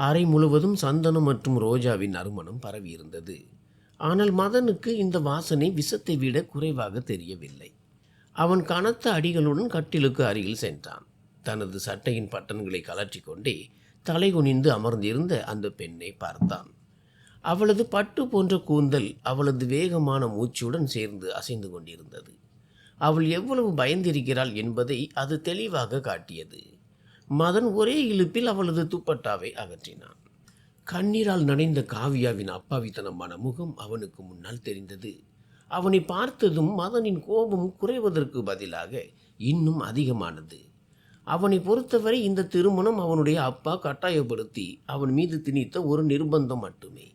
அறை முழுவதும் சந்தனம் மற்றும் ரோஜாவின் நறுமணம் பரவியிருந்தது. ஆனால் மதனுக்கு இந்த வாசனை விஷத்தை விட குறைவாக தெரியவில்லை. அவன் கனத்த அடிகளுடன் கட்டிலுக்கு அருகில் சென்றான். தனது சட்டையின் பட்டன்களை கலற்றி கொண்டே தலை குனிந்து அமர்ந்திருந்த அந்த பெண்ணை பார்த்தான். அவளது பட்டு போன்ற கூந்தல் அவளது வேகமான மூச்சுடன் சேர்ந்து அசைந்து கொண்டிருந்தது. அவள் எவ்வளவு பயந்திருக்கிறாள் என்பதை அது தெளிவாக காட்டியது. மதன் ஒரே இழுப்பில் அவளது துப்பட்டாவை அகற்றினான். கண்ணீரால் நனைந்த காவியாவின் அப்பாவித்தனமான முகம் அவனுக்கு முன்னால் தெரிந்தது. அவனை பார்த்ததும் மதனின் கோபம் குறைவதற்கு பதிலாக இன்னும் அதிகமானது. அவனை பொறுத்தவரை இந்த திருமணம் அவனுடைய அப்பா கட்டாயப்படுத்தி அவன் மீது திணித்த ஒரு நிர்பந்தம் மட்டுமே.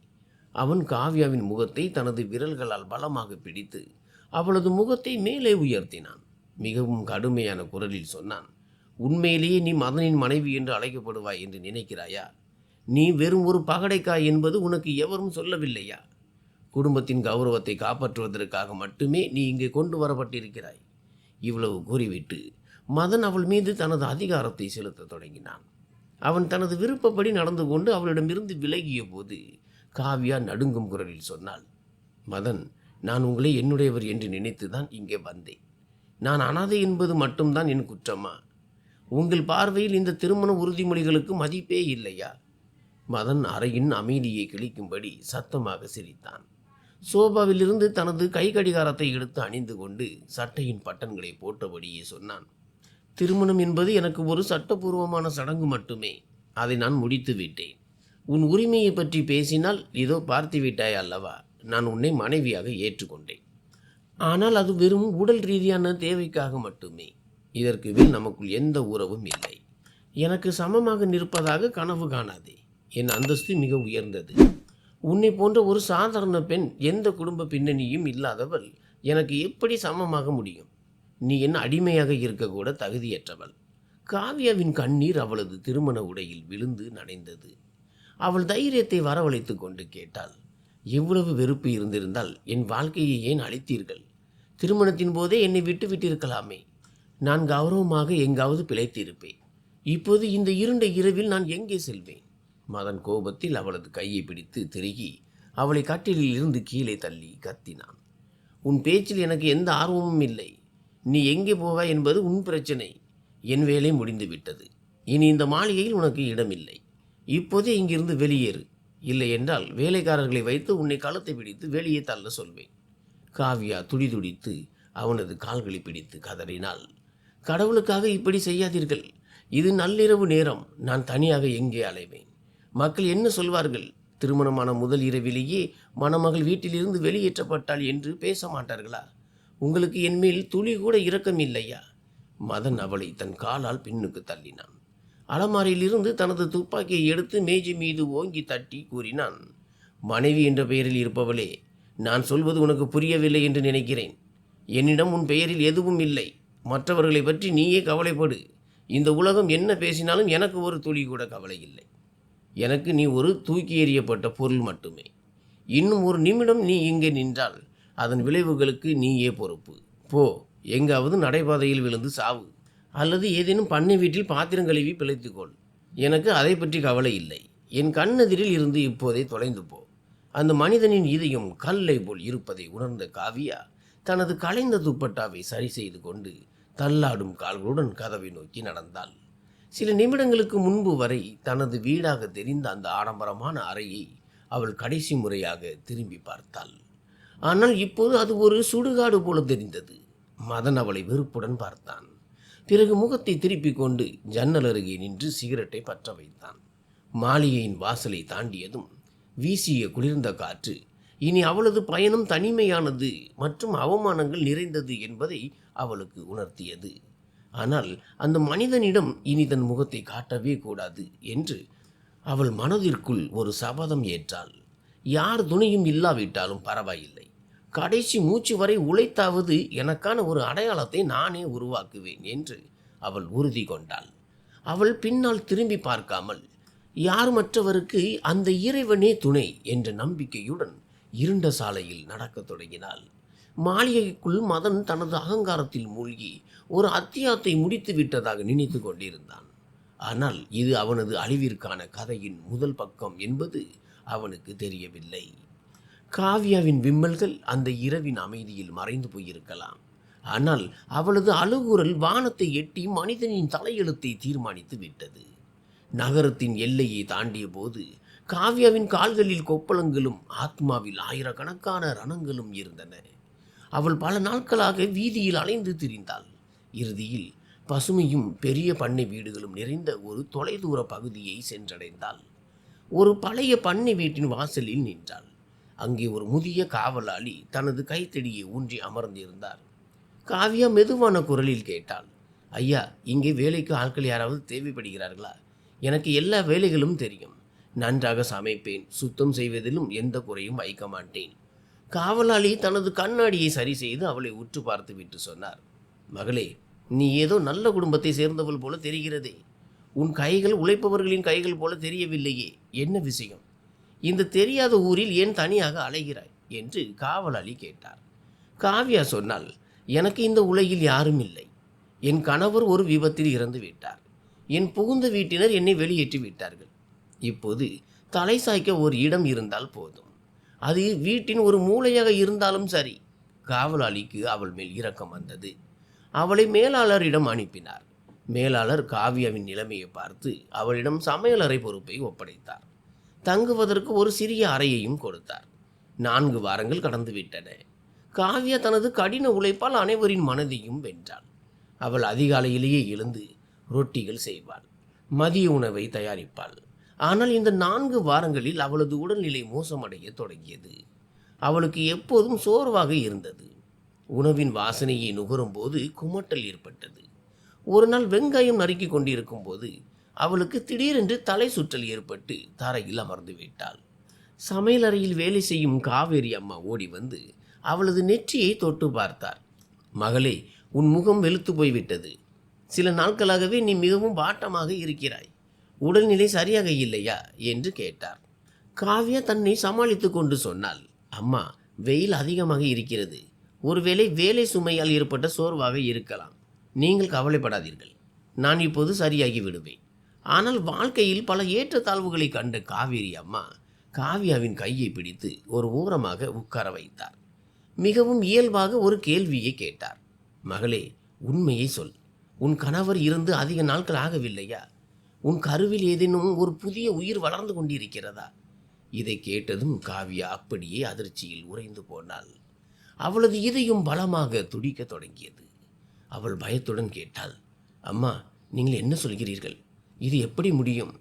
அவன் காவ்யாவின் முகத்தை தனது விரல்களால் பலமாக பிடித்து அவளது முகத்தை மேலே உயர்த்தினான். மிகவும் கடுமையான குரலில் சொன்னான், உண்மையிலேயே நீ மதனின் மனைவி என்று அழைக்கப்படுவாய் என்று நினைக்கிறாயா? நீ வெறும் ஒரு பகடைக்காய் என்பது உனக்கு எவரும் சொல்லவில்லையா? குடும்பத்தின் கௌரவத்தை காப்பாற்றுவதற்காக மட்டுமே நீ இங்கே கொண்டு வரப்பட்டிருக்கிறாய். இவ்வளவு கூறிவிட்டு மதன் அவள் மீது தனது அதிகாரத்தை செலுத்த தொடங்கினான். அவன் தனது விருப்பப்படி நடந்து கொண்டு அவளிடமிருந்து விலகிய போது காவ்யா நடுங்கும் குரலில் சொன்னாள், மதன், நான் உங்களை என்னுடையவர் என்று நினைத்துதான் இங்கே வந்தேன். நான் அனாதை என்பது மட்டும்தான் என் குற்றமா? உங்கள் பார்வையில் இந்த திருமண உறுதிமொழிகளுக்கு மதிப்பே இல்லையா? மதன் அறையின் அமைதியை கிழிக்கும்படி சத்தமாக சிரித்தான். சோபாவிலிருந்து தனது கை கடிகாரத்தை எடுத்து அணிந்து கொண்டு சட்டையின் பட்டன்களை போட்டபடியே சொன்னான், திருமணம் என்பது எனக்கு ஒரு சட்டபூர்வமான சடங்கு மட்டுமே. அதை நான் முடித்து விட்டேன். உன் உரிமையை பற்றி பேசினால் இதோ பார்த்து விட்டாய் அல்லவா, நான் உன்னை மனைவியாக ஏற்றுக்கொண்டேன். ஆனால் அது வெறும் உடல் ரீதியான தேவைக்காக மட்டுமே. இதற்கு மேல் நமக்குள் எந்த உறவும் இல்லை. எனக்கு சமமாக நிற்பதாக கனவு காணாதே. என் அந்தஸ்து மிக உயர்ந்தது. உன்னை போன்ற ஒரு சாதாரண பெண், எந்த குடும்ப பின்னணியும் இல்லாதவள் எனக்கு எப்படி சமமாக முடியும்? நீ என் அடிமையாக இருக்கக்கூட தகுதியற்றவள். காவ்யாவின் கண்ணீர் அவளது திருமண உடையில் விழுந்து நனைந்தது. அவள் தைரியத்தை வரவழைத்து கொண்டு கேட்டாள், எவ்வளவு வெறுப்பு இருந்திருந்தால் என் வாழ்க்கையை ஏன் அழித்தீர்கள்? திருமணத்தின் போதே என்னை விட்டு விட்டிருக்கலாமே. நான் கௌரவமாக எங்காவது பிழைத்திருப்பேன். இப்போது இந்த இருண்ட இரவில் நான் எங்கே செல்வேன்? மதன் கோபத்தில் அவளது கையை பிடித்து திருகி அவளை கட்டிலில் இருந்து கீழே தள்ளி கத்தினான். உன் பேச்சில் எனக்கு எந்த ஆர்வமும் இல்லை. நீ எங்கே போவாய் என்பது உன் பிரச்சனை. என் வேலை முடிந்து விட்டது. இனி இந்த மாளிகையில் உனக்கு இடமில்லை. இப்போதே இங்கிருந்து வெளியேறு. இல்லை என்றால் வேலைக்காரர்களை வைத்து உன்னை கழுத்தை பிடித்து வெளியே தள்ள சொல்வேன். காவ்யா துடிதுடித்து அவனது கால்களை பிடித்து கதறினாள். கடவுளுக்காக இப்படி செய்யாதீர்கள். இது நள்ளிரவு நேரம். நான் தனியாக எங்கே அலைவேன்? மக்கள் என்ன சொல்வார்கள்? திருமணமான முதல் இரவிலேயே மணமகள் வீட்டிலிருந்து வெளியேற்றப்பட்டாள் என்று பேச மாட்டார்களா? உங்களுக்கு என்மேல் துளி கூட இரக்கம் இல்லையா? மதன் அவளை தன் காலால் பின்னுக்கு தள்ளினான். அலமாரியிலிருந்து தனது துப்பாக்கியை எடுத்து மேஜை மீது ஓங்கி தட்டி கூறினான், மனைவி என்ற பெயரில் இருப்பவளே, நான் சொல்வது உனக்கு புரியவில்லை என்று நினைக்கிறேன். என்னிடம் உன் பெயரில் எதுவும் இல்லை. மற்றவர்களை பற்றி நீயே கவலைப்படு. இந்த உலகம் என்ன பேசினாலும் எனக்கு ஒரு துளி கூட கவலை இல்லை. எனக்கு நீ ஒரு தூக்கி எறியப்பட்ட பொருள் மட்டுமே. இன்னும் ஒரு நிமிடம் நீ இங்கே நின்றால் அதன் விளைவுகளுக்கு நீயே பொறுப்பு. போ, எங்காவது நடைபாதையில் விழுந்து சாவு, அல்லது ஏதேனும் பண்ணை வீட்டில் பாத்திரம் கழுவி பிழைத்துக்கொள். எனக்கு அதை பற்றி கவலை இல்லை. என் கண்ணெதிரில் இருந்து இப்போதே தொலைந்து போ. அந்த மனிதனின் இதயம் கல்லை போல் இருப்பதை உணர்ந்த காவியா தனது கலைந்த துப்பட்டாவை சரி செய்து கொண்டு தள்ளாடும் கால்களுடன் கதவை நோக்கி நடந்தாள். சில நிமிடங்களுக்கு முன்பு வரை தனது வீடாக தெரிந்த அந்த ஆடம்பரமான அறையை அவள் கடைசி முறையாக திரும்பி பார்த்தாள். ஆனால் இப்போது அது ஒரு சுடுகாடு போல தெரிந்தது. மதன் அவளை வெறுப்புடன் பார்த்தான். பிறகு முகத்தை திருப்பிக் கொண்டு ஜன்னல் அருகே நின்று சிகரெட்டை பற்ற வைத்தான். மாளிகையின் வாசலை தாண்டியதும் வீசிய குளிர்ந்த காற்று இனி அவளது பயணம் தனிமையானது மற்றும் அவமானங்கள் நிறைந்தது என்பதை அவளுக்கு உணர்த்தியது. ஆனால் அந்த மனிதனிடம் இனி தன் முகத்தை காட்டவே கூடாது என்று அவள் மனதிற்குள் ஒரு சபதம் ஏற்றாள். யார் துணையும் இல்லாவிட்டாலும் பரவாயில்லை, கடைசி மூச்சு வரை உழைத்தாவது எனக்கான ஒரு அடையாளத்தை நானே உருவாக்குவேன் என்று அவள் உறுதி கொண்டாள். அவள் பின்னால் திரும்பி பார்க்காமல் யார் மற்றவருக்கு அந்த இறைவனே துணை என்ற நம்பிக்கையுடன் இருண்ட சாலையில் நடக்கத் தொடங்கினாள். மாளிகைக்குள் மதன் தனது அகங்காரத்தில் மூழ்கி ஒரு அத்தியாயத்தை முடித்து விட்டதாக நினைத்து கொண்டிருந்தான். ஆனால் இது அவனது அழிவிற்கான கதையின் முதல் பக்கம் என்பது அவனுக்கு தெரியவில்லை. காவ்யாவின் விம்மல்கள் அந்த இரவின் அமைதியில் மறைந்து போயிருக்கலாம். ஆனால் அவளது அழுகுரல் வானத்தை எட்டி மனிதனின் தலையெழுத்தை தீர்மானித்து விட்டது. நகரத்தின் எல்லையை தாண்டிய போது காவ்யாவின் கால்களில் கொப்பளங்களும் ஆத்மாவில் ஆயிரக்கணக்கான ரணங்களும் இருந்தன. அவள் பல நாட்களாக வீதியில் அலைந்து திரிந்தாள். இறுதியில் பசுமையும் பெரிய பண்ணை வீடுகளும் நிறைந்த ஒரு தொலைதூர பகுதியை சென்றடைந்தாள். ஒரு பழைய பண்ணை வீட்டின் வாசலில் நின்றாள். அங்கே ஒரு முதிய காவலாளி தனது கைத்தடியை ஊன்றி அமர்ந்திருந்தார். காவ்யா மெதுவான குரலில் கேட்டாள், ஐயா, இங்கே வேலைக்கு ஆட்கள் யாராவது தேவைப்படுகிறார்களா? எனக்கு எல்லா வேலைகளும் தெரியும். நன்றாக சமைப்பேன். சுத்தம் செய்வதிலும் எந்த குறையும் வைக்க மாட்டேன். காவலாளி தனது கண்ணாடியை சரி செய்து அவளை உற்று பார்த்து விட்டு சொன்னார், மகளே, நீ ஏதோ நல்ல குடும்பத்தை சேர்ந்தவள் போல தெரிகிறதே. உன் கைகள் உழைப்பவர்களின் கைகள் போல தெரியவில்லையே. என்ன விஷயம்? இந்த தெரியாத ஊரில் ஏன் தனியாக அலைகிறாய் என்று காவலாளி கேட்டார். காவ்யா சொன்னால், எனக்கு இந்த உலகில் யாரும் இல்லை. என் கணவர் ஒரு விபத்தில் இறந்து விட்டார். என் புகுந்த வீட்டினர் என்னை வெளியேற்றி விட்டார்கள். இப்போது தலை சாய்க்க ஒரு இடம் இருந்தால் போதும். அது வீட்டின் ஒரு மூலையாக இருந்தாலும் சரி. காவலாளிக்கு அவள் மேல் இரக்கம் வந்தது. அவளை மேலாளரிடம் அனுப்பினார். மேலாளர் காவ்யாவின் நிலைமையை பார்த்து அவளிடம் சமையலறை பொறுப்பை ஒப்படைத்தார். தங்குவதற்கு ஒரு சிறிய அறையையும் கொடுத்தார். 4 வாரங்கள் கடந்து விட்டன. காவ்யா தனது கடின உழைப்பால் அனைவரின் மனதையும் வென்றாள். அவள் அதிகாலையிலேயே எழுந்து ரொட்டிகள் செய்வாள், மதிய உணவை தயாரிப்பாள். ஆனால் இந்த 4 வாரங்களில் அவளது உடல்நிலை மோசமடைய தொடங்கியது. அவளுக்கு எப்போதும் சோர்வாக இருந்தது. உணவின் வாசனையை நுகரும் போது குமட்டல் ஏற்பட்டது. ஒரு நாள் வெங்காயம் நறுக்கி கொண்டிருக்கும் போது அவளுக்கு திடீரென்று தலை சுற்றல் ஏற்பட்டு தரையில் அமர்ந்து விட்டாள். சமையலறையில் வேலை செய்யும் காவேரி அம்மா ஓடி வந்து அவளது நெற்றியை தொட்டு பார்த்தார். மகளே, உன் முகம் வெளுத்து போய்விட்டது. சில நாட்களாகவே நீ மிகவும் வாட்டமாக இருக்கிறாய். உடல்நிலை சரியாக இல்லையா என்று கேட்டார். காவ்யா தன்னை சமாளித்து கொண்டு சொன்னாள், அம்மா, வெயில் அதிகமாக இருக்கிறது. ஒருவேளை வேலை சுமையால் ஏற்பட்ட சோர்வாக இருக்கலாம். நீங்கள் கவலைப்படாதீர்கள். நான் இப்போது சரியாகி விடுவேன். ஆனால் வாழ்க்கையில் பல ஏற்றத்தாழ்வுகளை கண்ட காவேரி அம்மா காவ்யாவின் கையை பிடித்து ஒரு ஓரமாக உட்கார வைத்தார். மிகவும் இயல்பாக ஒரு கேள்வியை கேட்டார். மகளே, உண்மையை சொல். உன் கணவர் இருந்து அதிக நாட்கள் ஆகவில்லையா? உன் கருவில் ஏதேனும் ஒரு புதிய உயிர் வளர்ந்து கொண்டிருக்கிறதா? இதை கேட்டதும் காவ்யா அப்படியே அதிர்ச்சியில் உறைந்து போனாள். அவளது இதயம் பலமாக துடிக்க தொடங்கியது. அவள் பயத்துடன் கேட்டாள், அம்மா, நீங்கள் என்ன சொல்கிறீர்கள்? இது எப்படி முடியும்?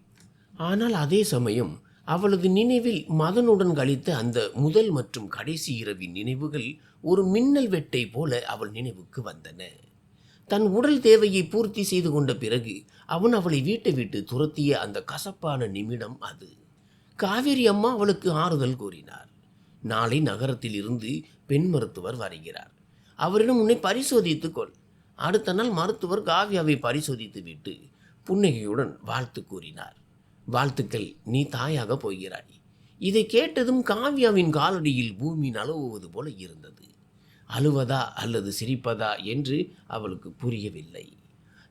ஆனால் அதே சமயம் அவளது நினைவில் மதனுடன் கழித்த அந்த முதல் மற்றும் கடைசி இரவின் நினைவுகள் ஒரு மின்னல் வெட்டை போல அவள் நினைவுக்கு வந்தன. தன் உடல் தேவையை பூர்த்தி செய்து கொண்ட பிறகு அவன் அவளை வீட்டை விட்டு துரத்திய அந்த கசப்பான நிமிடம் அது. காவேரி அம்மா அவளுக்கு ஆறுதல் கூறினார். நாளை நகரத்தில் இருந்து பெண் மருத்துவர் வருகிறார். அவரிடம் உன்னை பரிசோதித்துக் கொள். அடுத்த நாள் மருத்துவர் காவ்யாவை பரிசோதித்து விட்டு புன்னகையுடன் வாழ்த்து கூறினார். வாழ்த்துக்கள், நீ தாயாக போகிறாய். இதை கேட்டதும் காவ்யாவின் காலடியில் பூமி நழுவுவது போல இருந்தது. அழுவதா அல்லது சிரிப்பதா என்று அவளுக்கு புரியவில்லை.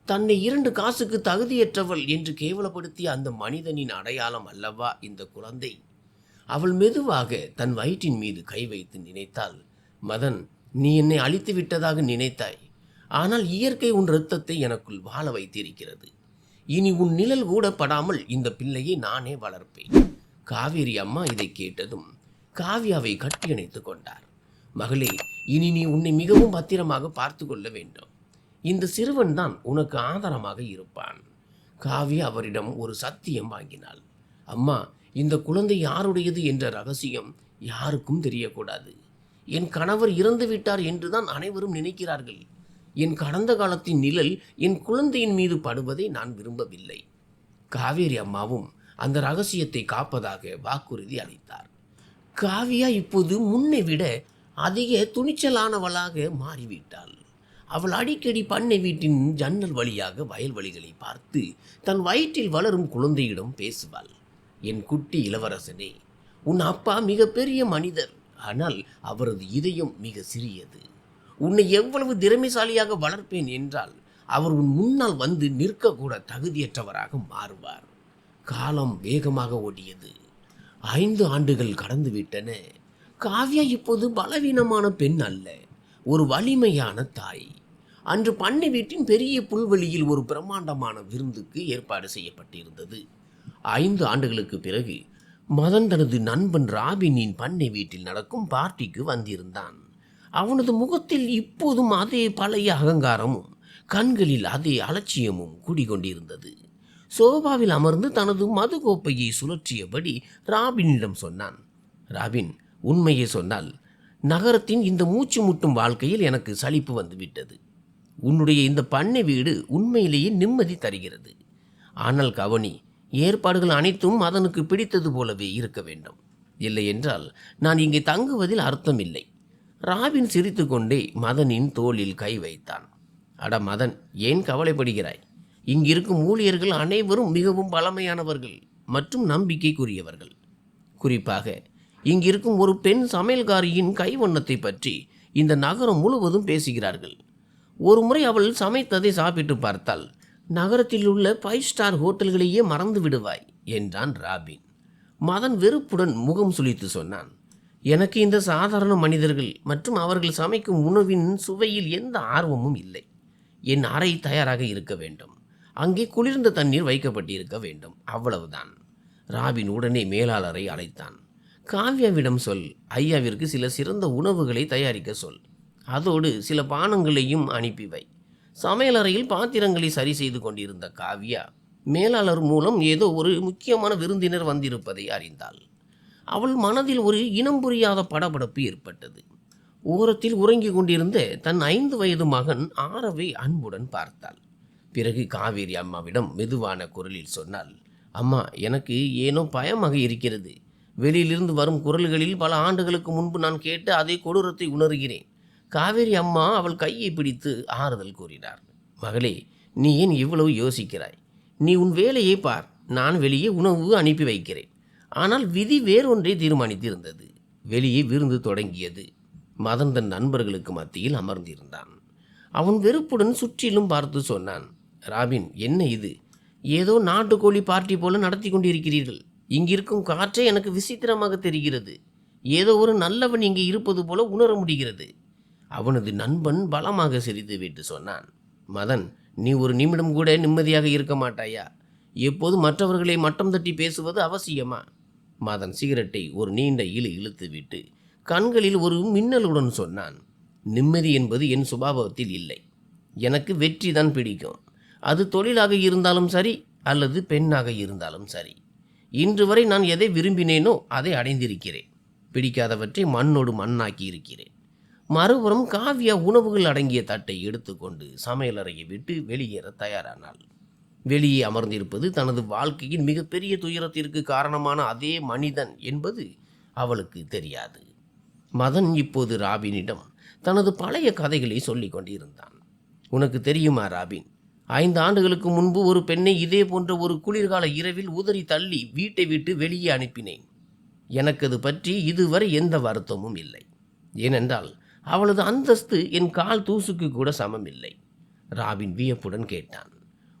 தன்னை 2 காசுக்கு தகுதியற்றவள் என்று கேவலப்படுத்திய அந்த மனிதனின் அடையாளம் அல்லவா இந்த குழந்தை? அவள் மெதுவாக தன் வயிற்றின் மீது கை வைத்து நினைத்தாள், மதன், நீ என்னை அழித்து விட்டதாக நினைத்தாய். ஆனால் இயற்கை உன் இரத்தத்தை எனக்குள் வாழ வைத்திருக்கிறது. இனி உன் நிழல் கூட படாமல் இந்த பிள்ளையை நானே வளர்ப்பேன். காவேரி அம்மா இதை கேட்டதும் காவ்யாவை கட்டியணைத்துக் கொண்டார். மகளே, இனி நீ உன்னை மிகவும் பத்திரமாக பார்த்து கொள்ள வேண்டும். இந்த சிறுவன் தான் உனக்கு ஆதாரமாக இருப்பான். காவ்யா அவரிடம் ஒரு சத்தியம் வாங்கினாள். அம்மா, இந்த குழந்தை யாருடையது என்ற ரகசியம் யாருக்கும் தெரியக்கூடாது. என் கணவர் இறந்து விட்டார் என்றுதான் அனைவரும் நினைக்கிறார்கள். என் கடந்த காலத்தின் நிழல் என் குழந்தையின் மீது படுவதை நான் விரும்பவில்லை. காவேரி அம்மாவும் அந்த ரகசியத்தை காப்பதாக வாக்குறுதி அளித்தார். காவ்யா இப்போது முன்னை விட அதிக துணிச்சலானவளாக மாறிவிட்டாள். அவள் அடிக்கடி பண்ணை வீட்டின் ஜன்னல் வழியாக வயல்வெளிகளை பார்த்து தன் வயிற்றில் வளரும் குழந்தையிடம் பேசுவாள். என் குட்டி இளவரசனே, உன் அப்பா மிகப்பெரிய மனிதர், ஆனால் அவரது இதயம் மிக சிறியது. உன்னை எவ்வளவு திறமைசாலியாக வளர்ப்பேன் என்றால் அவர் உன் முன்னால் வந்து நிற்கக்கூட தகுதியற்றவராக மாறுவார். காலம் வேகமாக ஓடியது. 5 ஆண்டுகள் கடந்து விட்டன. காவ்யா இப்போது பலவீனமான பெண் அல்ல, ஒரு வலிமையான தாய். அன்று பண்ணை வீட்டின் பெரிய புல்வெளியில் ஒரு பிரம்மாண்டமான விருந்துக்கு ஏற்பாடு செய்யப்பட்டிருந்தது. 5 ஆண்டுகளுக்கு பிறகு மதன் தனது நண்பன் ராபினின் பண்ணை வீட்டில் நடக்கும் பார்ட்டிக்கு வந்திருந்தான். அவனது முகத்தில் இப்போதும் அதே பழைய அகங்காரமும் கண்களில் அதே அலட்சியமும் குடிகொண்டிருந்தது. சோபாவில் அமர்ந்து தனது மது கோப்பையை சுழற்றியபடி ராபினிடம் சொன்னான். ராபின், உண்மையை சொன்னால் நகரத்தின் இந்த மூச்சு முட்டும் வாழ்க்கையில் எனக்கு சலிப்பு வந்துவிட்டது. உன்னுடைய இந்த பண்ணை வீடு உண்மையிலேயே நிம்மதி தருகிறது. ஆனால் கவனி, ஏற்பாடுகள் அனைத்தும் மதனுக்கு பிடித்தது போலவே இருக்க வேண்டும். இல்லை என்றால் நான் இங்கே தங்குவதில் அர்த்தமில்லை. ராபின் சிரித்துக்கொண்டே மதனின் தோளில் கை வைத்தான். அட மதன், ஏன் கவலைப்படுகிறாய்? இங்கிருக்கும் ஊழியர்கள் அனைவரும் மிகவும் பழமையானவர்கள் மற்றும் நம்பிக்கைக்குரியவர்கள். குறிப்பாக இங்கிருக்கும் ஒரு பெண் சமையல்காரியின் கைவண்ணத்தை பற்றி இந்த நகரம் முழுவதும் பேசுகிறார்கள். ஒரு முறை அவள் சமைத்ததை சாப்பிட்டு பார்த்தால் நகரத்தில் உள்ள 5 ஸ்டார் ஹோட்டல்களையே மறந்து விடுவாய் என்றான் ராபின். மதன் வெறுப்புடன் முகம் சுளித்து சொன்னான். எனக்கு இந்த சாதாரண மனிதர்கள் மற்றும் அவர்கள் சமைக்கும் உணவின் சுவையில் எந்த ஆர்வமும் இல்லை. என் அறை தயாராக இருக்க வேண்டும். அங்கே குளிர்ந்த தண்ணீர் வைக்கப்பட்டிருக்க வேண்டும். அவ்வளவுதான். ராபின் உடனே மேலாளரை அழைத்தான். காவ்யாவிடம் சொல், ஐயாவிற்கு சில சிறந்த உணவுகளை தயாரிக்க சொல். அதோடு சில பானங்களையும் அனுப்பி வை. சமையலறையில் பாத்திரங்களை சரி செய்து கொண்டிருந்த காவ்யா மேலாளர் மூலம் ஏதோ ஒரு முக்கியமான விருந்தினர் வந்திருப்பதை அறிந்தாள். அவள் மனதில் ஒரு இனம் புரியாத படபடப்பு ஏற்பட்டது. ஓரத்தில் உறங்கிக் கொண்டிருந்த தன் 5 வயது மகன் ஆரவை அன்புடன் பார்த்தாள். பிறகு காவேரி அம்மாவிடம் மெதுவான குரலில் சொன்னாள். அம்மா, எனக்கு ஏனோ பயமாக இருக்கிறது. வெளியிலிருந்து வரும் குரல்களில் பல ஆண்டுகளுக்கு முன்பு நான் கேட்ட அதே கொடூரத்தை உணர்கிறேன். காவேரி அம்மா அவள் கையை பிடித்து ஆறுதல் கூறினார். மகளே, நீ ஏன் இவ்வளவு யோசிக்கிறாய்? நீ உன் வேலையை பார். நான் வெளியே உணவு அனுப்பி வைக்கிறேன். ஆனால் விதி வேறொன்றை தீர்மானித்திருந்தது. வெளியே விருந்து தொடங்கியது. மதன் தன் நண்பர்களுக்கு மத்தியில் அமர்ந்திருந்தான். அவன் வெறுப்புடன் சுற்றிலும் பார்த்து சொன்னான். ராபின், என்ன இது? ஏதோ நாட்டுக்கோழி பார்ட்டி போல நடத்தி கொண்டிருக்கிறீர்கள். இங்கிருக்கும் காற்றே எனக்கு விசித்திரமாக தெரிகிறது. ஏதோ ஒரு நல்லவன் இங்கே இருப்பது போல உணர முடிகிறது. அவனது நண்பன் பலமாக சிரித்துவிட்டு சொன்னான். மதன், நீ ஒரு நிமிடம் கூட நிம்மதியாக இருக்க மாட்டாயா? எப்போது மற்றவர்களை மட்டம் தட்டி பேசுவது அவசியமா? மதன் சிகரெட்டை ஒரு நீண்ட இழுத்துவிட்டு கண்களில் ஒரு மின்னலுடன் சொன்னான். நிம்மதி என்பது என் சுபாவத்தில் இல்லை. எனக்கு வெற்றி தான் பிடிக்கும். அது தொழிலாக இருந்தாலும் சரி அல்லது பெண்ணாக இருந்தாலும் சரி. இன்று வரை நான் எதை விரும்பினேனோ அதை அடைந்திருக்கிறேன். பிடிக்காதவற்றை மண்ணோடு மண்ணாக்கி இருக்கிறேன். மறுபுறம் காவ்யா உணவுகள் அடங்கிய தட்டை எடுத்துக்கொண்டு சமையலறையை விட்டு வெளியேற தயாரானாள். வெளியே அமர்ந்திருப்பது தனது வாழ்க்கையின் மிகப்பெரிய துயரத்திற்கு காரணமான அதே மனிதன் என்பது அவளுக்கு தெரியாது. மதன் இப்போது ராபினிடம் தனது பழைய கதைகளை சொல்லிக் கொண்டிருந்தான். உனக்கு தெரியுமா ராபின், 5 ஆண்டுகளுக்கு முன்பு ஒரு பெண்ணை இதே போன்ற ஒரு குளிர்கால இரவில் உதறி தள்ளி வீட்டை விட்டு வெளியே அனுப்பினேன். எனக்கு அது பற்றி இதுவரை எந்த வருத்தமும் இல்லை. ஏனென்றால் அவளது அந்தஸ்து என் கால் தூசுக்கு கூட சமமில்லை. ராபின் வியப்புடன் கேட்டான்.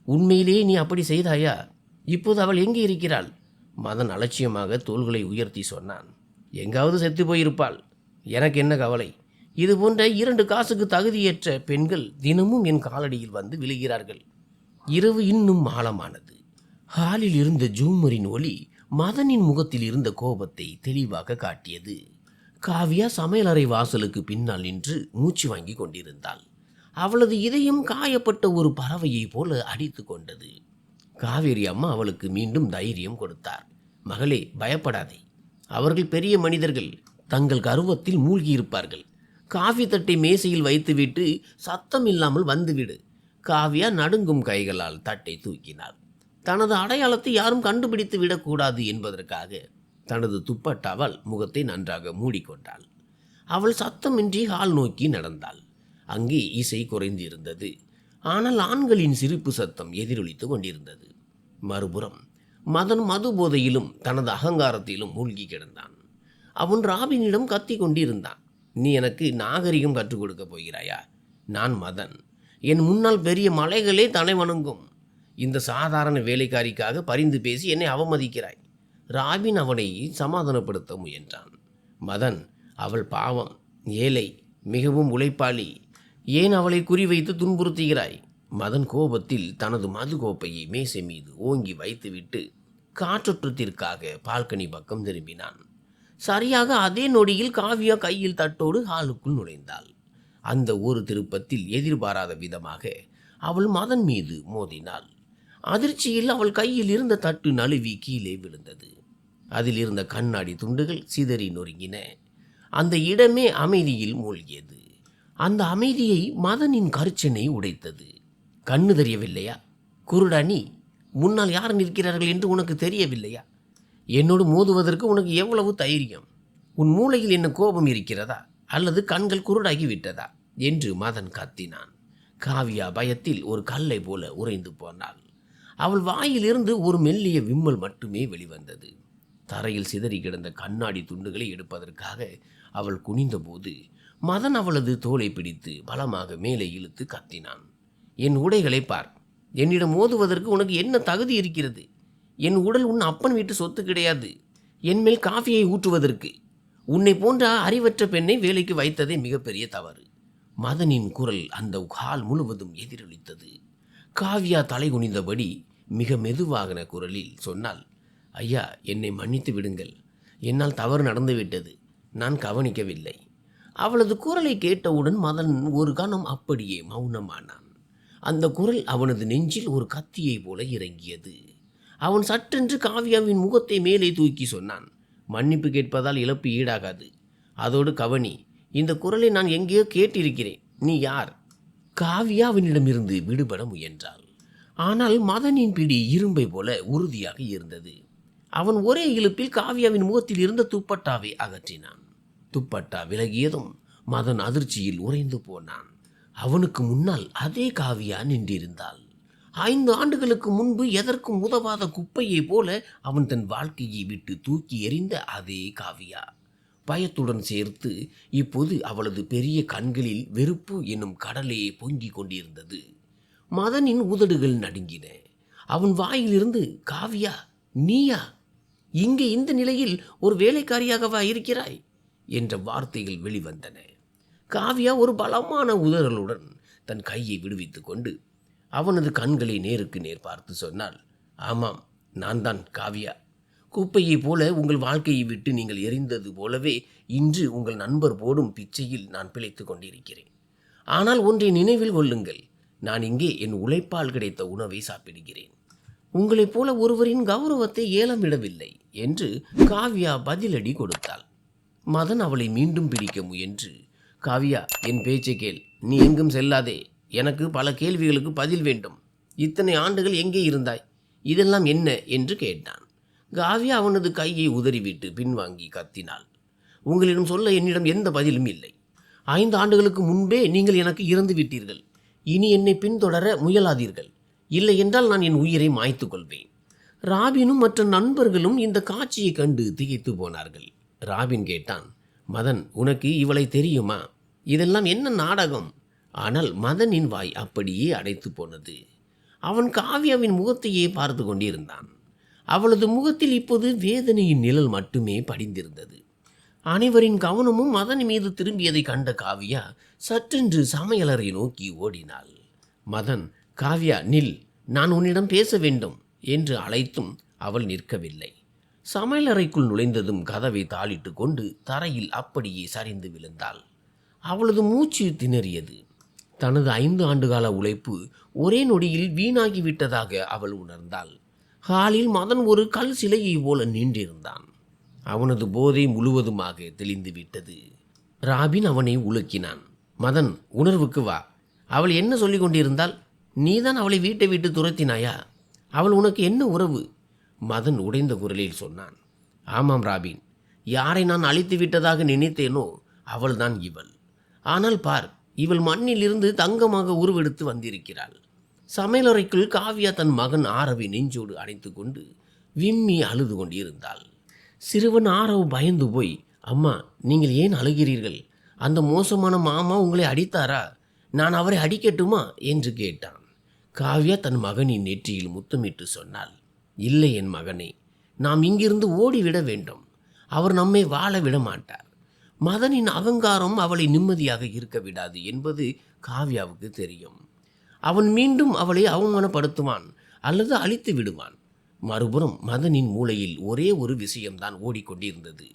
உண்மையிலேயே நீ அப்படி செய்தாயா? இப்போது அவள் எங்கே இருக்கிறாள்? மதன் அலட்சியமாக தோள்களை உயர்த்தி சொன்னான். எங்காவது செத்து போயிருப்பாள். எனக்கு என்ன கவலை? இது போன்ற 2 காசுக்கு தகுதியற்ற பெண்கள் தினமும் என் காலடியில் வந்து விழுகிறார்கள். இரவு இன்னும் ஆழமானது. ஹாலில் இருந்த ஜூமரின் ஒளி மதனின் முகத்தில் இருந்த கோபத்தை தெளிவாக காட்டியது. காவ்யா சமையலறை வாசலுக்கு பின்னால் நின்று மூச்சு வாங்கி கொண்டிருந்தாள். அவளது இதயம் காயப்பட்ட ஒரு பறவையைப் போல அடித்து கொண்டது. காவேரி அம்மா அவளுக்கு மீண்டும் தைரியம் கொடுத்தார். மகளே, பயப்படாதே. அவர்கள் பெரிய மனிதர்கள். தங்கள் கர்வத்தில் மூழ்கியிருப்பார்கள். காஃபி தட்டை மேசையில் வைத்துவிட்டு சத்தம் இல்லாமல் வந்துவிடு. காவ்யா நடுங்கும் கைகளால் தட்டை தூக்கினாள். தனது அடையாளத்தை யாரும் கண்டுபிடித்து விடக்கூடாது என்பதற்காக தனது துப்பட்டாவால் முகத்தை நன்றாக மூடிக்கொண்டாள். அவள் சத்தமின்றி ஹால் நோக்கி நடந்தாள். அங்கே இசை குறைந்திருந்தது. ஆனால் ஆண்களின் சிரிப்பு சத்தம் எதிரொலித்து கொண்டிருந்தது. மறுபுறம் மதன் மது போதையிலும் தனது அகங்காரத்திலும் மூழ்கி கிடந்தான். அவன் ராபினிடம் கத்தி கொண்டிருந்தான். நீ எனக்கு நாகரிகம் கற்றுக் கொடுக்க போகிறாயா? நான் மதன். என் முன்னால் பெரிய மலைகளே தலை வணங்கும். இந்த சாதாரண வேலைக்காரிக்காக பரிந்து பேசி என்னை அவமதிக்கிறாய். ராபின் அவனை சமாதானப்படுத்த முயன்றான். மதன், அவள் பாவம், ஏழை, மிகவும் உழைப்பாளி. ஏன் அவளை குறிவைத்து துன்புறுத்துகிறாய்? மதன் கோபத்தில் தனது மது கோப்பையை மேசை மீது ஓங்கி வைத்துவிட்டு காற்றோட்டத்திற்காக பால்கனி பக்கம் திரும்பினான். சரியாக அதே நொடியில் காவியா கையில் தட்டோடு ஹாலுக்குள் நுழைந்தாள். அந்த ஒரு திருப்பத்தில் எதிர்பாராத விதமாக அவள் மதன் மீது மோதினாள். அதிர்ச்சியில் அவள் கையில் இருந்த தட்டு நழுவி கீழே விழுந்தது. அதில் இருந்த கண்ணாடி துண்டுகள் சிதறி நொறுங்கின. அந்த இடமே அமைதியில் மூழ்கியது. அந்த அமைதியை மதனின் கர்ச்சனை உடைத்தது. கண்ணு தெரியவில்லையா? குருடா நீ? முன்னால் யார் நிற்கிறார்கள் என்று உனக்கு தெரியவில்லையா? என்னோடு மோதுவதற்கு உனக்கு எவ்வளவு தைரியம்? உன் மூளையில் என்ன கோபம் இருக்கிறதா, அல்லது கண்கள் குருடாகி விட்டதா என்று மதன் கத்தினான். காவியா பயத்தில் ஒரு கல்லை போல உறைந்து போனாள். அவள் வாயிலிருந்து ஒரு மெல்லிய விம்மல் மட்டுமே வெளிவந்தது. தரையில் சிதறி கிடந்த கண்ணாடி துண்டுகளை எடுப்பதற்காக அவள் குனிந்தபோது மதன் அவளது தோலை பிடித்து பலமாக மேலே இழுத்து கத்தினான். என் உடைகளை பார். என்னிடம் மோதுவதற்கு உனக்கு என்ன தகுதி இருக்கிறது? என் உடல் உன் அப்பன் வீட்டு சொத்து கிடையாது. என் மேல் காஃபியை ஊற்றுவதற்கு உன்னை போன்ற அறிவற்ற பெண்ணை வேலைக்கு வைத்ததே மிகப்பெரிய தவறு. மதனின் குரல் அந்த ஹால் முழுவதும் எதிரொலித்தது. காவியா தலை குனிந்தபடி மிக மெதுவான குரலில் சொன்னாள், ஐயா, என்னை மன்னித்து விடுங்கள். என்னால் தவறு நடந்துவிட்டது. நான் கவனிக்கவில்லை. அவளது குரலை கேட்டவுடன் மதன் ஒரு கணம் அப்படியே மௌனமானான். அந்த குரல் அவனது நெஞ்சில் ஒரு கத்தியை போல இறங்கியது. அவன் சட்டென்று காவியாவின் முகத்தை மேலே தூக்கி சொன்னான், மன்னிப்பு கேட்பதால் இழப்பு ஈடாகாது. அதோடு கவனி, இந்த குரலை நான் எங்கேயோ கேட்டிருக்கிறேன். நீ யார்? காவியா அவனிடமிருந்து விடுபட முயன்றாள். ஆனால் மதனின் பிடி இரும்பை போல உறுதியாக இருந்தது. அவன் ஒரே இழுப்பில் காவியாவின் முகத்தில் இருந்த துப்பட்டாவை அகற்றினான். துப்பட்டா விலகியதும் மதன் அதிர்ச்சியில் உறைந்து போனான். அவனுக்கு முன்னால் அதே காவியா நின்றிருந்தாள். 5 ஆண்டுகளுக்கு முன்பு எதற்கும் உதவாத குப்பையை போல அவன் தன் வாழ்க்கையை விட்டு தூக்கி எறிந்த அதே காவியா. பயத்துடன் சேர்த்து இப்போது அவளது பெரிய கண்களில் வெறுப்பு என்னும் கடலே பொங்கிக் கொண்டிருந்தது. மதனின் உதடுகள் நடுங்கின. அவன் வாயிலிருந்து, காவியா, நீயா? இங்கே இந்த நிலையில் ஒரு வேலைக்காரியாகவா இருக்கிறாய் என்ற வார்த்தைகள் வெளிவந்தன. காவியா ஒரு பலமான உதறலுடன் தன் கையை விடுவித்துக் கொண்டு அவனது கண்களை நேருக்கு நேர் பார்த்து சொன்னாள், ஆமாம், நான் தான் காவியா. குப்பையை போல உங்கள் வாழ்க்கையை விட்டு நீங்கள் எறிந்தது போலவே இன்று உங்கள் நண்பர் போடும் பிச்சையில் நான் பிழைத்து கொண்டிருக்கிறேன். ஆனால் ஒன்றை நினைவில் கொள்ளுங்கள், நான் இங்கே என் உழைப்பால் கிடைத்த உணவை சாப்பிடுகிறேன். உங்களைப் போல ஒருவரின் கௌரவத்தை ஏலமிடவில்லை என்று காவியா பதிலடி கொடுத்தாள். மதன் அவளை மீண்டும் பிடிக்க முயன்று, காவியா, என் பேச்சை கேள். நீ எங்கும் செல்லாதே. எனக்கு பல கேள்விகளுக்கு பதில் வேண்டும். இத்தனை ஆண்டுகள் எங்கே இருந்தாய்? இதெல்லாம் என்ன என்று கேட்டான். காவியா அவனது கையை உதறிவிட்டு பின்வாங்கி கத்தினாள், உங்களிடம் சொல்ல என்னிடம் எந்த பதிலும் இல்லை. 5 ஆண்டுகளுக்கு முன்பே நீங்கள் எனக்கு இறந்து விட்டீர்கள். இனி என்னை பின்தொடர முயலாதீர்கள். இல்லை என்றால் நான் என் உயிரை மாய்த்து கொள்வேன். ராபினும் மற்ற நண்பர்களும் இந்த காட்சியை கண்டு திகைத்து போனார்கள். ராபின் கேட்டான், மதன், உனக்கு இவளை தெரியுமா? இதெல்லாம் என்ன நாடகம்? ஆனால் மதனின் வாய் அப்படியே அடைத்து போனது. அவன் காவியாவின் முகத்தையே பார்த்து கொண்டிருந்தான். அவளது முகத்தில் இப்போது வேதனையின் நிழல் மட்டுமே படிந்திருந்தது. அனைவரின் கவனமும் மதன் மீது திரும்பியதை கண்ட காவியா சற்றென்று சமையலறை நோக்கி ஓடினாள். மதன், காவியா, நில், நான் உன்னிடம் பேச வேண்டும் என்று அழைத்தும் அவள் நிற்கவில்லை. சமையலறைக்குள் நுழைந்ததும் கதவை தாளிட்டு கொண்டு தரையில் அப்படியே சரிந்து விழுந்தாள். அவளது மூச்சு திணறியது. தனது 5 ஆண்டுகால உழைப்பு ஒரே நொடியில் வீணாகிவிட்டதாக அவள் உணர்ந்தாள். ஹாலில் மதன் ஒரு கல் சிலையை போல நின்றிருந்தான். அவனது போதை முழுவதுமாக தெளிந்து விட்டது. ராபின் அவனை உலுக்கினான். மதன், உணர்வுக்கு வா. அவள் என்ன சொல்லிக் கொண்டிருந்தாள்? நீதான் அவளை வீட்டை விட்டு துரத்தினாயா? அவள் உனக்கு என்ன உறவு? மதன் உடைந்த குரலில் சொன்னான். ஆமாம் ராபின், யாரை நான் அழித்து விட்டதாக நினைத்தேனோ அவள்தான் இவள். ஆனால் பார், இவள் மண்ணில் இருந்து தங்கமாக உருவெடுத்து வந்திருக்கிறாள். சமையலறைக்குள் காவியா தன் மகன் ஆரவை நெஞ்சோடு அணைத்து கொண்டு விம்மி அழுது கொண்டிருந்தாள். சிறுவன் ஆரவ் பயந்து போய், அம்மா, நீங்கள் ஏன் அழுகிறீர்கள்? அந்த மோசமான மாமா உங்களை அடித்தாரா? நான் அவரை அடிக்கட்டுமா என்று கேட்டான். காவ்யா தன் மகனின் நெற்றியில் முத்தமிட்டு சொன்னாள், இல்லை என் மகனே, நாம் இங்கிருந்து ஓடிவிட வேண்டும். அவர் நம்மை வாழ விட மாட்டார். மதனின் அகங்காரம் அவளை நிம்மதியாக இருக்க விடாது என்பது காவ்யாவுக்கு தெரியும். அவன் மீண்டும் அவளை அவமானப்படுத்துவான் அல்லது அழித்து விடுவான். மறுபுறம் மதனின் மூளையில் ஒரே ஒரு விஷயம்தான் ஓடிக்கொண்டிருந்தது.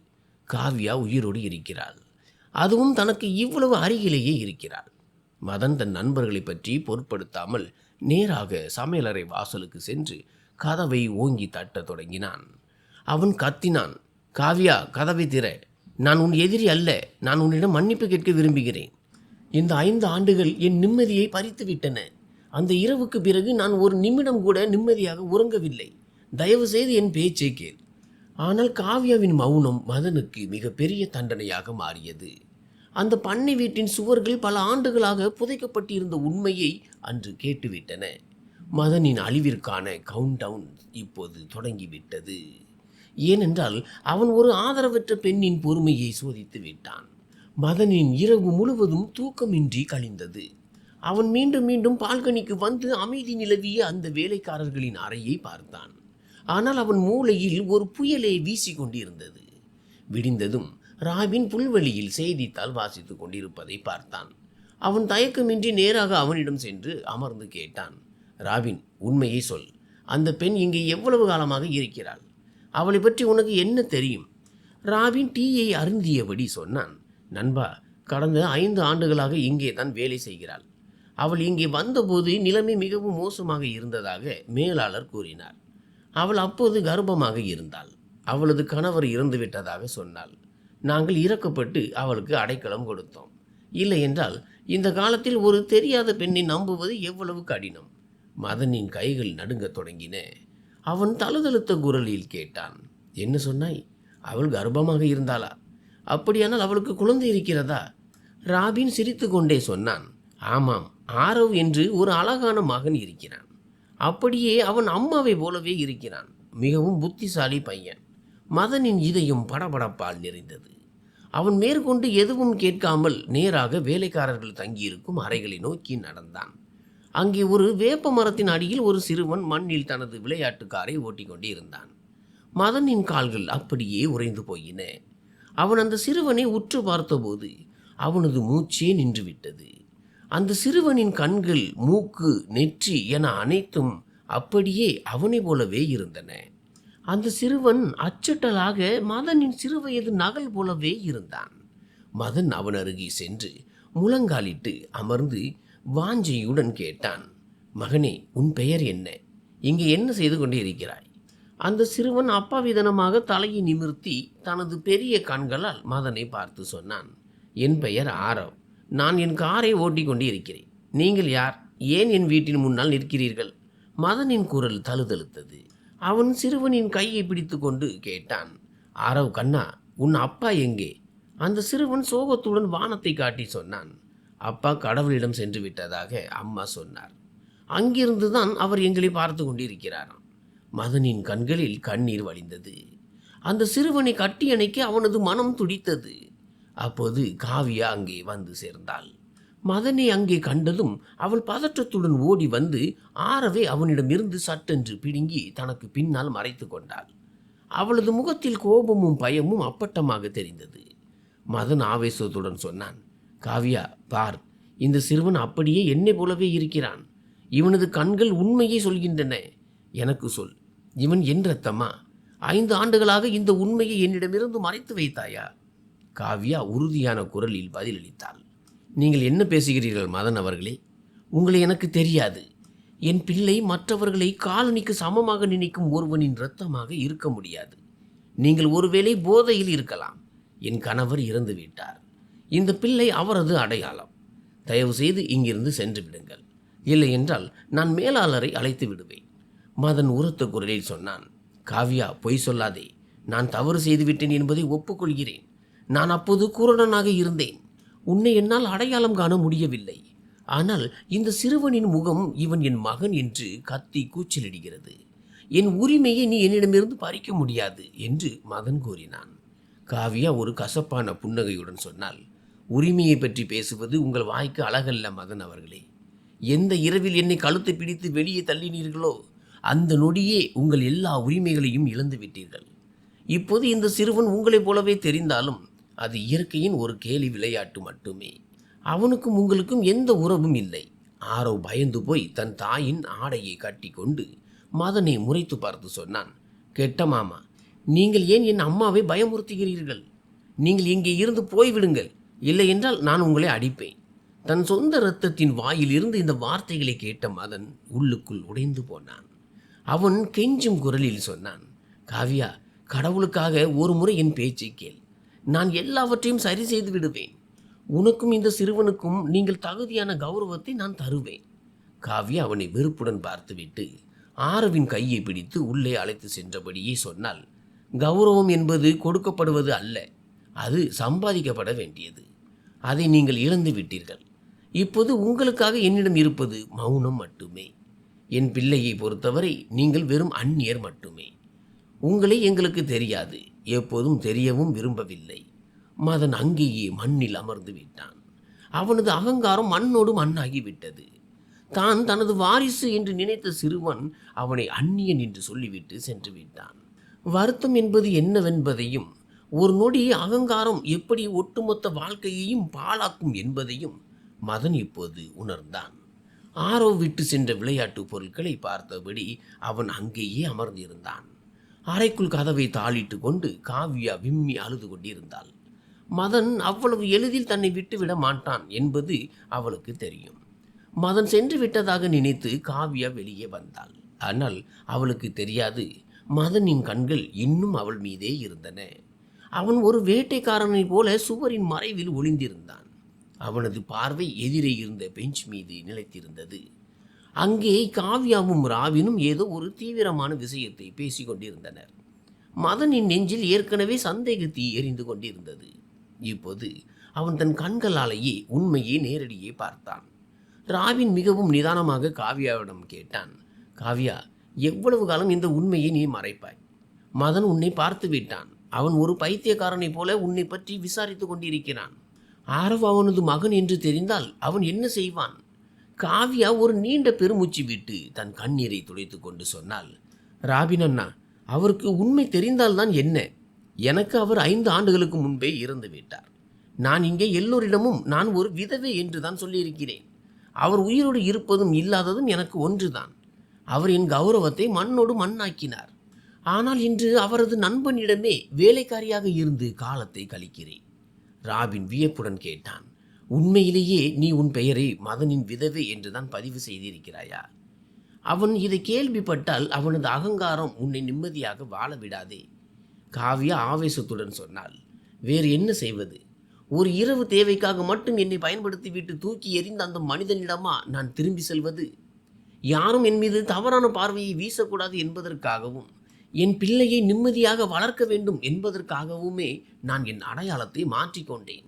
காவ்யா உயிரோடு இருக்கிறாள், அதுவும் தனக்கு இவ்வளவு அருகிலேயே இருக்கிறாள். மதன் தன் நண்பர்களை பற்றி பொருட்படுத்தாமல் நேராக சமையலறை வாசலுக்கு சென்று கதவை ஓங்கி தட்டத் தொடங்கினான். அவன் கத்தினான், காவ்யா, கதவை திற. நான் உன் எதிரி அல்ல. நான் உன்னிடம் மன்னிப்பு கேட்க விரும்புகிறேன். இந்த 5 ஆண்டுகள் என் நிம்மதியை பறித்து விட்டன. அந்த இரவுக்கு பிறகு நான் ஒரு நிமிடம் கூட நிம்மதியாக உறங்கவில்லை. தயவு செய்து என் பேச்சை கேள். ஆனால் காவ்யாவின் மௌனம் மதனுக்கு மிக பெரிய தண்டனையாக மாறியது. அந்த பண்ணை வீட்டின் சுவர்கள் பல ஆண்டுகளாக புதைக்கப்பட்டிருந்த உண்மையை அன்று கேட்டுவிட்டன. மதனின் அழிவிற்கான கவுண்டவுன் இப்போது தொடங்கிவிட்டது. ஏனென்றால் அவன் ஒரு ஆதரவற்ற பெண்ணின் பொறுமையை சோதித்து விட்டான். மதனின் இரவு முழுவதும் தூக்கமின்றி கழிந்தது. அவன் மீண்டும் மீண்டும் பால்கனிக்கு வந்து அமைதி நிலவிய அந்த வேலைக்காரர்களின் அறையை பார்த்தான். ஆனால் அவன் மூளையில் ஒரு புயலை வீசி கொண்டிருந்தது. விடிந்ததும் ராபின் புல்வெளியில் செய்தித்தாள் வாசித்துக் கொண்டிருப்பதை பார்த்தான். அவன் தயக்கமின்றி நேராக அவனிடம் சென்று அமர்ந்து கேட்டான், ராபின், உண்மையை சொல். அந்த பெண் இங்கே எவ்வளவு காலமாக இருக்கிறாள்? அவளை பற்றி உனக்கு என்ன தெரியும்? ராபின் டீயை அருந்தியபடி சொன்னான், நண்பா, கடந்த 5 ஆண்டுகளாக இங்கே தான் வேலை செய்கிறாள். அவள் இங்கே வந்தபோது நிலைமை மிகவும் மோசமாக இருந்ததாக மேலாளர் கூறினார். அவள் அப்போது கர்ப்பமாக இருந்தாள். அவளது கணவர் இறந்துவிட்டதாக சொன்னாள். நாங்கள் இரக்கப்பட்டு அவளுக்கு அடைக்கலம் கொடுத்தோம். இல்லை என்றால் இந்த காலத்தில் ஒரு தெரியாத பெண்ணை நம்புவது எவ்வளவு கடினம். மதனின் கைகள் நடுங்கத் தொடங்கின. அவன் தழுதழுத்த குரலில் கேட்டான், என்ன சொன்னாய்? அவள் கர்ப்பமாக இருந்தாளா? அப்படியானால் அவளுக்கு குழந்தை இருக்கிறதா? ராபின் சிரித்து கொண்டே சொன்னான், ஆமாம், ஆரவ் என்று ஒரு அழகான மகன் இருக்கிறான். அப்படியே அவன் அம்மாவை போலவே இருக்கிறான். மிகவும் புத்திசாலி பையன். மதனின் இதயம் படபடப்பால் நிறைந்தது. அவன் மேற்கொண்டு எதுவும் கேட்காமல் நேராக வேலைக்காரர்கள் தங்கியிருக்கும் அறைகளை நோக்கி நடந்தான். அங்கே ஒரு வேப்ப மரத்தின் அடியில் ஒரு சிறுவன் மண்ணில் தனது விளையாட்டு காரை ஓட்டிக்கொண்டே இருந்தான். மதனின் கால்கள் அப்படியே உறைந்து போயின. அவன் அந்த சிறுவனை உற்று பார்த்தபோது அவனது மூச்சே நின்றுவிட்டது. அந்த சிறுவனின் கண்கள், மூக்கு, நெற்றி என அனைத்தும் அப்படியே அவனை போலவே இருந்தன. அந்த சிறுவன் அச்சட்டலாக மதனின் சிறுவயது நகல் போலவே இருந்தான். மதன் அவன் அருகே சென்று முழங்காலிட்டு அமர்ந்து வாஞ்சையுடன் கேட்டான், மகனே, உன் பெயர் என்ன? இங்கே என்ன செய்து கொண்டே இருக்கிறாய்? அந்த சிறுவன் அப்பாவிதனமாக தலையை நிமிர்த்தி தனது பெரிய கண்களால் மதனை பார்த்து சொன்னான், என் பெயர் ஆரவ். நான் என் காரை ஓட்டிக்கொண்டே இருக்கிறேன். நீங்கள் யார்? ஏன் என் வீட்டின் முன்னால் நிற்கிறீர்கள்? மதனின் குரல் தழுதழுத்தது. அவன் சிறுவனின் கையை பிடித்து கொண்டு கேட்டான், ஆரவ் கண்ணா, உன் அப்பா எங்கே? அந்த சிறுவன் சோகத்துடன் வானத்தை காட்டி சொன்னான், அப்பா கடவுளிடம் சென்று விட்டதாக அம்மா சொன்னார். அங்கிருந்து தான் அவர் எங்களை பார்த்து கொண்டிருக்கிறாராம். மதனின் கண்களில் கண்ணீர் வழிந்தது. அந்த சிறுவனை கட்டி அணைக்க அவனது மனம் துடித்தது. அப்போது காவ்யா அங்கே வந்து சேர்ந்தாள். மதனை அங்கே கண்டதும் அவள் பதற்றத்துடன் ஓடி வந்து ஆரவே அவனிடமிருந்து சட்டென்று பிடுங்கி தனக்கு பின்னால் மறைத்து கொண்டாள். அவளது முகத்தில் கோபமும் பயமும் அப்பட்டமாக தெரிந்தது. மதன் ஆவேசத்துடன் சொன்னான், காவ்யா, பார், இந்த சிறுவன் அப்படியே என்னை போலவே இருக்கிறான். இவனது கண்கள் உண்மையை சொல்கின்றன. எனக்கு சொல், இவன் என் ரத்தமா? 5 ஆண்டுகளாக இந்த உண்மையை என்னிடமிருந்து மறைத்து வைத்தாயா? காவ்யா உறுதியான குரலில் பதிலளித்தாள், நீங்கள் என்ன பேசுகிறீர்கள் மதன் அவர்களே? உங்களை எனக்கு தெரியாது. என் பிள்ளை மற்றவர்களை காலனிக்கு சமமாக நினைக்கும் ஒருவனின் இரத்தமாக இருக்க முடியாது. நீங்கள் ஒருவேளை போதையில் இருக்கலாம். என் கணவர் இறந்து விட்டார். இந்த பிள்ளை அவரது அடையாளம். தயவு செய்து இங்கிருந்து சென்று விடுங்கள். இல்லை என்றால் நான் மேலாளரை அழைத்து விடுவேன். மதன் உரத்த குரலில் சொன்னான், காவ்யா, பொய் சொல்லாதே. நான் தவறு செய்துவிட்டேன் என்பதை ஒப்புக்கொள்கிறேன். நான் அப்போது குருடனாக இருந்தேன். உன்னை என்னால் அடையாளம் காண முடியவில்லை. ஆனால் இந்த சிறுவனின் முகம் இவன் என் மகன் என்று கத்தி கூச்சலிடுகிறது. என் உரிமையை நீ என்னிடமிருந்து பறிக்க முடியாது என்று மதன் கூறினான். காவ்யா ஒரு கசப்பான புன்னகையுடன் சொன்னாள், உரிமையை பற்றி பேசுவது உங்கள் வாய்க்கு அழகல்ல மதன் அவர்களே. எந்த இரவில் என்னை கழுத்தை பிடித்து வெளியே தள்ளினீர்களோ அந்த நொடியே உங்கள் எல்லா உரிமைகளையும் இழந்து விட்டீர்கள். இப்போது இந்த சிறுவன் உங்களைப் போலவே தெரிந்தாலும் அது இயற்கையின் ஒரு கேலி விளையாட்டு மட்டுமே. அவனுக்கும் உங்களுக்கும் எந்த உறவும் இல்லை. ஆரவ் பயந்து போய் தன் தாயின் ஆடையை கட்டி கொண்டு மதனை முறைத்து பார்த்து சொன்னான், கெட்ட மாமா, நீங்கள் ஏன் என் அம்மாவை பயமுறுத்துகிறீர்கள்? நீங்கள் இங்கே இருந்து போய்விடுங்கள், இல்லை என்றால் நான் உங்களை அடிப்பேன். தன் சொந்த இரத்தத்தின் வாயில் இருந்து இந்த வார்த்தைகளை கேட்ட மதன் உள்ளுக்குள் உடைந்து போனான். அவன் கெஞ்சும் குரலில் சொன்னான், காவ்யா, கடவுளுக்காக ஒரு முறை என் பேச்சை கேள். நான் எல்லாவற்றையும் சரி செய்து விடுவேன். உனக்கும் இந்த சிறுவனுக்கும் நீங்கள் தகுதியான கௌரவத்தை நான் தருவேன். காவ்யா அவனை வெறுப்புடன் பார்த்துவிட்டு ஆரவின் கையை பிடித்து உள்ளே அழைத்து சென்றபடியே சொன்னால், கௌரவம் என்பது கொடுக்கப்படுவது அல்ல, அது சம்பாதிக்கப்பட வேண்டியது. அதை நீங்கள் இழந்து விட்டீர்கள். இப்போது உங்களுக்காக என்னிடம் இருப்பது மௌனம் மட்டுமே. என் பிள்ளையை பொறுத்தவரை நீங்கள் வெறும் அந்நியர் மட்டுமே. உங்களை எங்களுக்கு தெரியாது, எப்போதும் தெரியவும் விரும்பவில்லை. மதன் அங்கேயே மண்ணில் அமர்ந்து விட்டான். அவனது அகங்காரம் மண்ணோடு மண்ணாகிவிட்டது. தான் தனது வாரிசு என்று நினைத்த சிறுவன் அவனை அந்நியன் என்று சொல்லிவிட்டு சென்று விட்டான். வருத்தம் என்பது என்னவென்பதையும், ஒரு நொடி அகங்காரம் எப்படி ஒட்டுமொத்த வாழ்க்கையையும் பாழாக்கும் என்பதையும் மதன் இப்போது உணர்ந்தான். ஆரோ விட்டு சென்ற விளையாட்டு பொருட்களை பார்த்தபடி அவன் அங்கேயே அமர்ந்திருந்தான். அறைக்குள் கதவை தாளிட்டு கொண்டு காவ்யா விம்மி அழுது கொண்டிருந்தாள். மதன் அவ்வளவு எளிதில் தன்னை விட்டுவிட மாட்டான் என்பது அவளுக்கு தெரியும். மதன் சென்று விட்டதாக நினைத்து காவ்யா வெளியே வந்தாள். ஆனால் அவளுக்கு தெரியாது, மதனின் கண்கள் இன்னும் அவள் மீதே இருந்தன. அவன் ஒரு வேட்டைக்காரனைப் போல சுவரின் மறைவில் ஒளிந்திருந்தான். அவனது பார்வை எதிரே இருந்த பெஞ்ச் மீது நிலைத்திருந்தது. அங்கே காவ்யாவும் ராவினும் ஏதோ ஒரு தீவிரமான விஷயத்தை பேசிக் கொண்டிருந்தனர். மதனின் நெஞ்சில் ஏற்கனவே சந்தேக தீ எரிந்து கொண்டிருந்தது. இப்போது அவன் தன் கண்களாலேயே உண்மையை நேரடியே பார்த்தான். ராவின் மிகவும் நிதானமாக காவ்யாவிடம் கேட்டான், காவ்யா, எவ்வளவு காலம் இந்த உண்மையை நீ மறைப்பாய்? மதன் உன்னை பார்த்து விட்டான். அவன் ஒரு பைத்தியக்காரனைப் போல உன்னை பற்றி விசாரித்து கொண்டிருக்கிறான். ஆரவ் அவனது மகன் என்று தெரிந்தால் அவன் என்ன செய்வான்? காவ்யா ஒரு நீண்ட பெருமூச்சு விட்டு தன் கண்ணீரை துடைத்து கொண்டு சொன்னாள், ராபின் அண்ணா, அவருக்கு உண்மை தெரிந்தால்தான் என்ன? எனக்கு அவர் 5 ஆண்டுகளுக்கு முன்பே இறந்து விட்டார். நான் இங்கே எல்லோரிடமும் நான் ஒரு விதவை என்று தான் சொல்லியிருக்கிறேன். அவர் உயிரோடு இருப்பதும் இல்லாததும் எனக்கு ஒன்றுதான். அவர் என் கௌரவத்தை மண்ணோடு மண்ணாக்கினார். ஆனால் இன்று அவரது நண்பனிடமே வேலைக்காரியாக இருந்து காலத்தை கழிக்கிறேன். ராபின் வியப்புடன் கேட்டான், உண்மையிலேயே நீ உன் பெயரை மதனின் விதவை என்றுதான் பதிவு செய்திருக்கிறாயா? அவன் இதை கேள்விப்பட்டால் அவனது அகங்காரம் உன்னை நிம்மதியாக வாழ விடாதே. காவ்யா ஆவேசத்துடன் சொன்னாள், வேறு என்ன செய்வது? ஒரு இரவு தேவைக்காக மட்டும் என்னை பயன்படுத்திவிட்டு தூக்கி எறிந்த அந்த மனிதனிடமா நான் திரும்பி செல்வது? யாரும் என் மீது தவறான பார்வையை வீசக்கூடாது என்பதற்காகவும் என் பிள்ளையை நிம்மதியாக வளர்க்க வேண்டும் என்பதற்காகவுமே நான் என் அடையாளத்தை மாற்றிக்கொண்டேன்.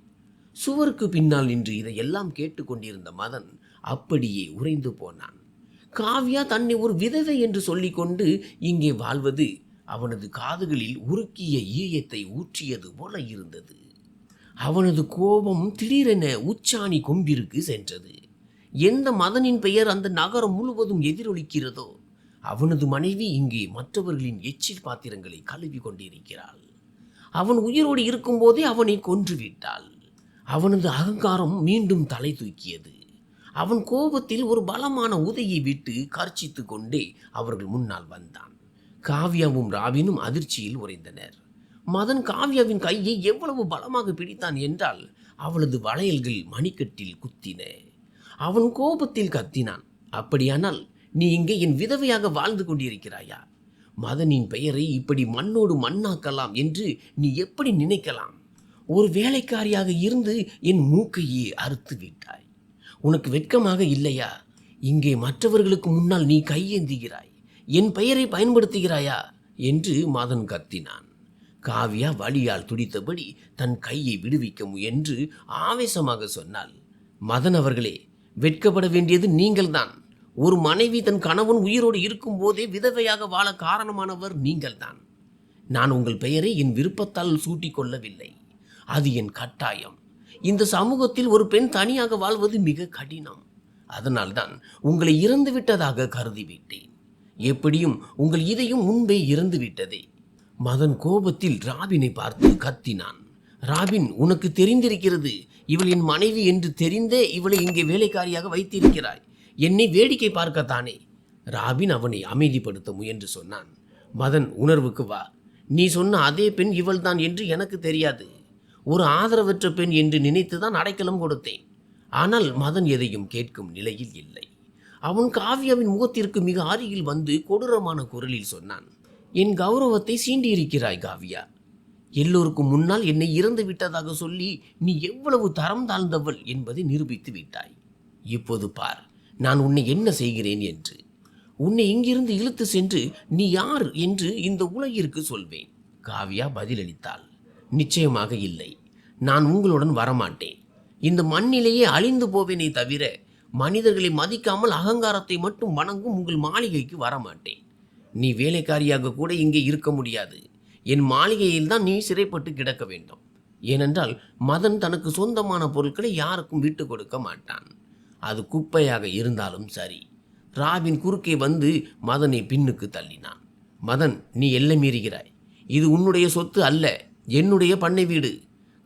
சுவருக்கு பின்னால் நின்று இதையெல்லாம் கேட்டுக்கொண்டிருந்த மதன் அப்படியே உறைந்து போனான். காவ்யா தன்னை ஒரு விதவை என்று சொல்லிக்கொண்டு இங்கே வாழ்வது அவனது காதுகளில் உருக்கிய ஈயத்தை ஊற்றியது போல இருந்தது. அவனது கோபம் திடீரென உச்சாணி கொம்பிற்கு சென்றது. எந்த மதனின் பெயர் அந்த நகரம் முழுவதும் எதிரொலிக்கிறதோ அவனது மனைவி இங்கே மற்றவர்களின் எச்சில் பாத்திரங்களை கழுவி கொண்டிருக்கிறாள். அவன் உயிரோடு இருக்கும்போதே அவனை கொன்றுவிட்டாள். அவனது அகங்காரம் மீண்டும் தலை தூக்கியது. அவன் கோபத்தில் ஒரு பலமான உதையை விட்டு கர்ச்சித்து கொண்டே அவர்கள் முன்னால் வந்தான். காவ்யாவும் ராவினும் அதிர்ச்சியில் உறைந்தனர். மதன் காவ்யாவின் கையை எவ்வளவு பலமாக பிடித்தான் என்றால் அவளது வளையல்கள் மணிக்கட்டில் குத்தின. அவன் கோபத்தில் கத்தினான், அப்படியானால் நீ இங்கே என் விதவையாக வாழ்ந்து கொண்டிருக்கிறாயா? மதனின் பெயரை இப்படி மண்ணோடு மண்ணாக்கலாம் என்று நீ எப்படி நினைக்கலாம்? ஒரு வேலைக்காரியாக இருந்து என் மூக்கையே அறுத்து விட்டாய். உனக்கு வெட்கமாக இல்லையா? இங்கே மற்றவர்களுக்கு முன்னால் நீ கையேந்துகிறாய், என் பெயரை பயன்படுத்துகிறாயா என்று மதன் கத்தினான். காவ்யா வலியால் துடித்தபடி தன் கையை விடுவிக்க முயன்று ஆவேசமாக சொன்னாள், மதன் அவர்களே, வெட்கப்பட வேண்டியது நீங்கள்தான். ஒரு மனைவி தன் கணவன் உயிரோடு இருக்கும் போதே விதவையாக வாழ காரணமானவர் நீங்கள்தான். நான் உங்கள் பெயரை என் விருப்பத்தால் சூட்டிக் கொள்ளவில்லை, அது என் கட்டாயம். இந்த சமூகத்தில் ஒரு பெண் தனியாக வாழ்வது மிக கடினம். அதனால்தான் உங்களை இறந்து விட்டதாக கருதிவிட்டேன். எப்படியும் உங்கள் இதயம் முன்பே இறந்து விட்டதே. மதன் கோபத்தில் ராபினை பார்த்து கத்தினான். ராபின், உனக்கு தெரிந்திருக்கிறது, இவள் என் மனைவி என்று தெரிந்தே இவளை இங்கே வேலைக்காரியாக வைத்திருக்கிறாய். என்னை வேடிக்கை பார்க்கத்தானே? ராபின் அவனை அமைதிப்படுத்த முயன்று சொன்னான். மதன், உணர்வுக்கு வா. நீ சொன்ன அதே பெண் இவள்தான் என்று எனக்கு தெரியாது. ஒரு ஆதரவற்ற பெண் என்று நினைத்துதான் அடைக்கலம் கொடுத்தேன். ஆனால் மதன் எதையும் கேட்கும் நிலையில் இல்லை. அவன் காவ்யாவின் முகத்திற்கு மிக அருகில் வந்து கொடூரமான குரலில் சொன்னான். என் கௌரவத்தை சீண்டியிருக்கிறாய் காவ்யா. எல்லோருக்கும் முன்னால் என்னை இறந்து விட்டதாக சொல்லி நீ எவ்வளவு தரம் தாழ்ந்தவள் என்பதை நிரூபித்து விட்டாய். இப்போது பார், நான் உன்னை என்ன செய்கிறேன் என்று. உன்னை இங்கிருந்து இழுத்து சென்று நீ யார் என்று இந்த உலகிற்கு சொல்வேன். காவ்யா பதிலளித்தாள். நிச்சயமாக இல்லை. நான் உங்களுடன் வரமாட்டேன். இந்த மண்ணிலேயே அழிந்து போவேனே தவிர மனிதர்களை மதிக்காமல் அகங்காரத்தை மட்டும் வணங்கும் உங்கள் மாளிகைக்கு வரமாட்டேன். நீ வேலைக்காரியாக கூட இங்கே இருக்க முடியாது. என் மாளிகையில் தான் நீ சிறைப்பட்டு கிடக்க வேண்டும். ஏனென்றால் மதன் தனக்கு சொந்தமான பொருட்களை யாருக்கும் விட்டு கொடுக்க மாட்டான். அது குப்பையாக இருந்தாலும் சரி. ராபின் குறுக்கே வந்து மதனை பின்னுக்கு தள்ளினான். மதன், நீ எல்லை மீறுகிறாய். இது உன்னுடைய சொத்து அல்ல, என்னுடைய பண்ணை வீடு.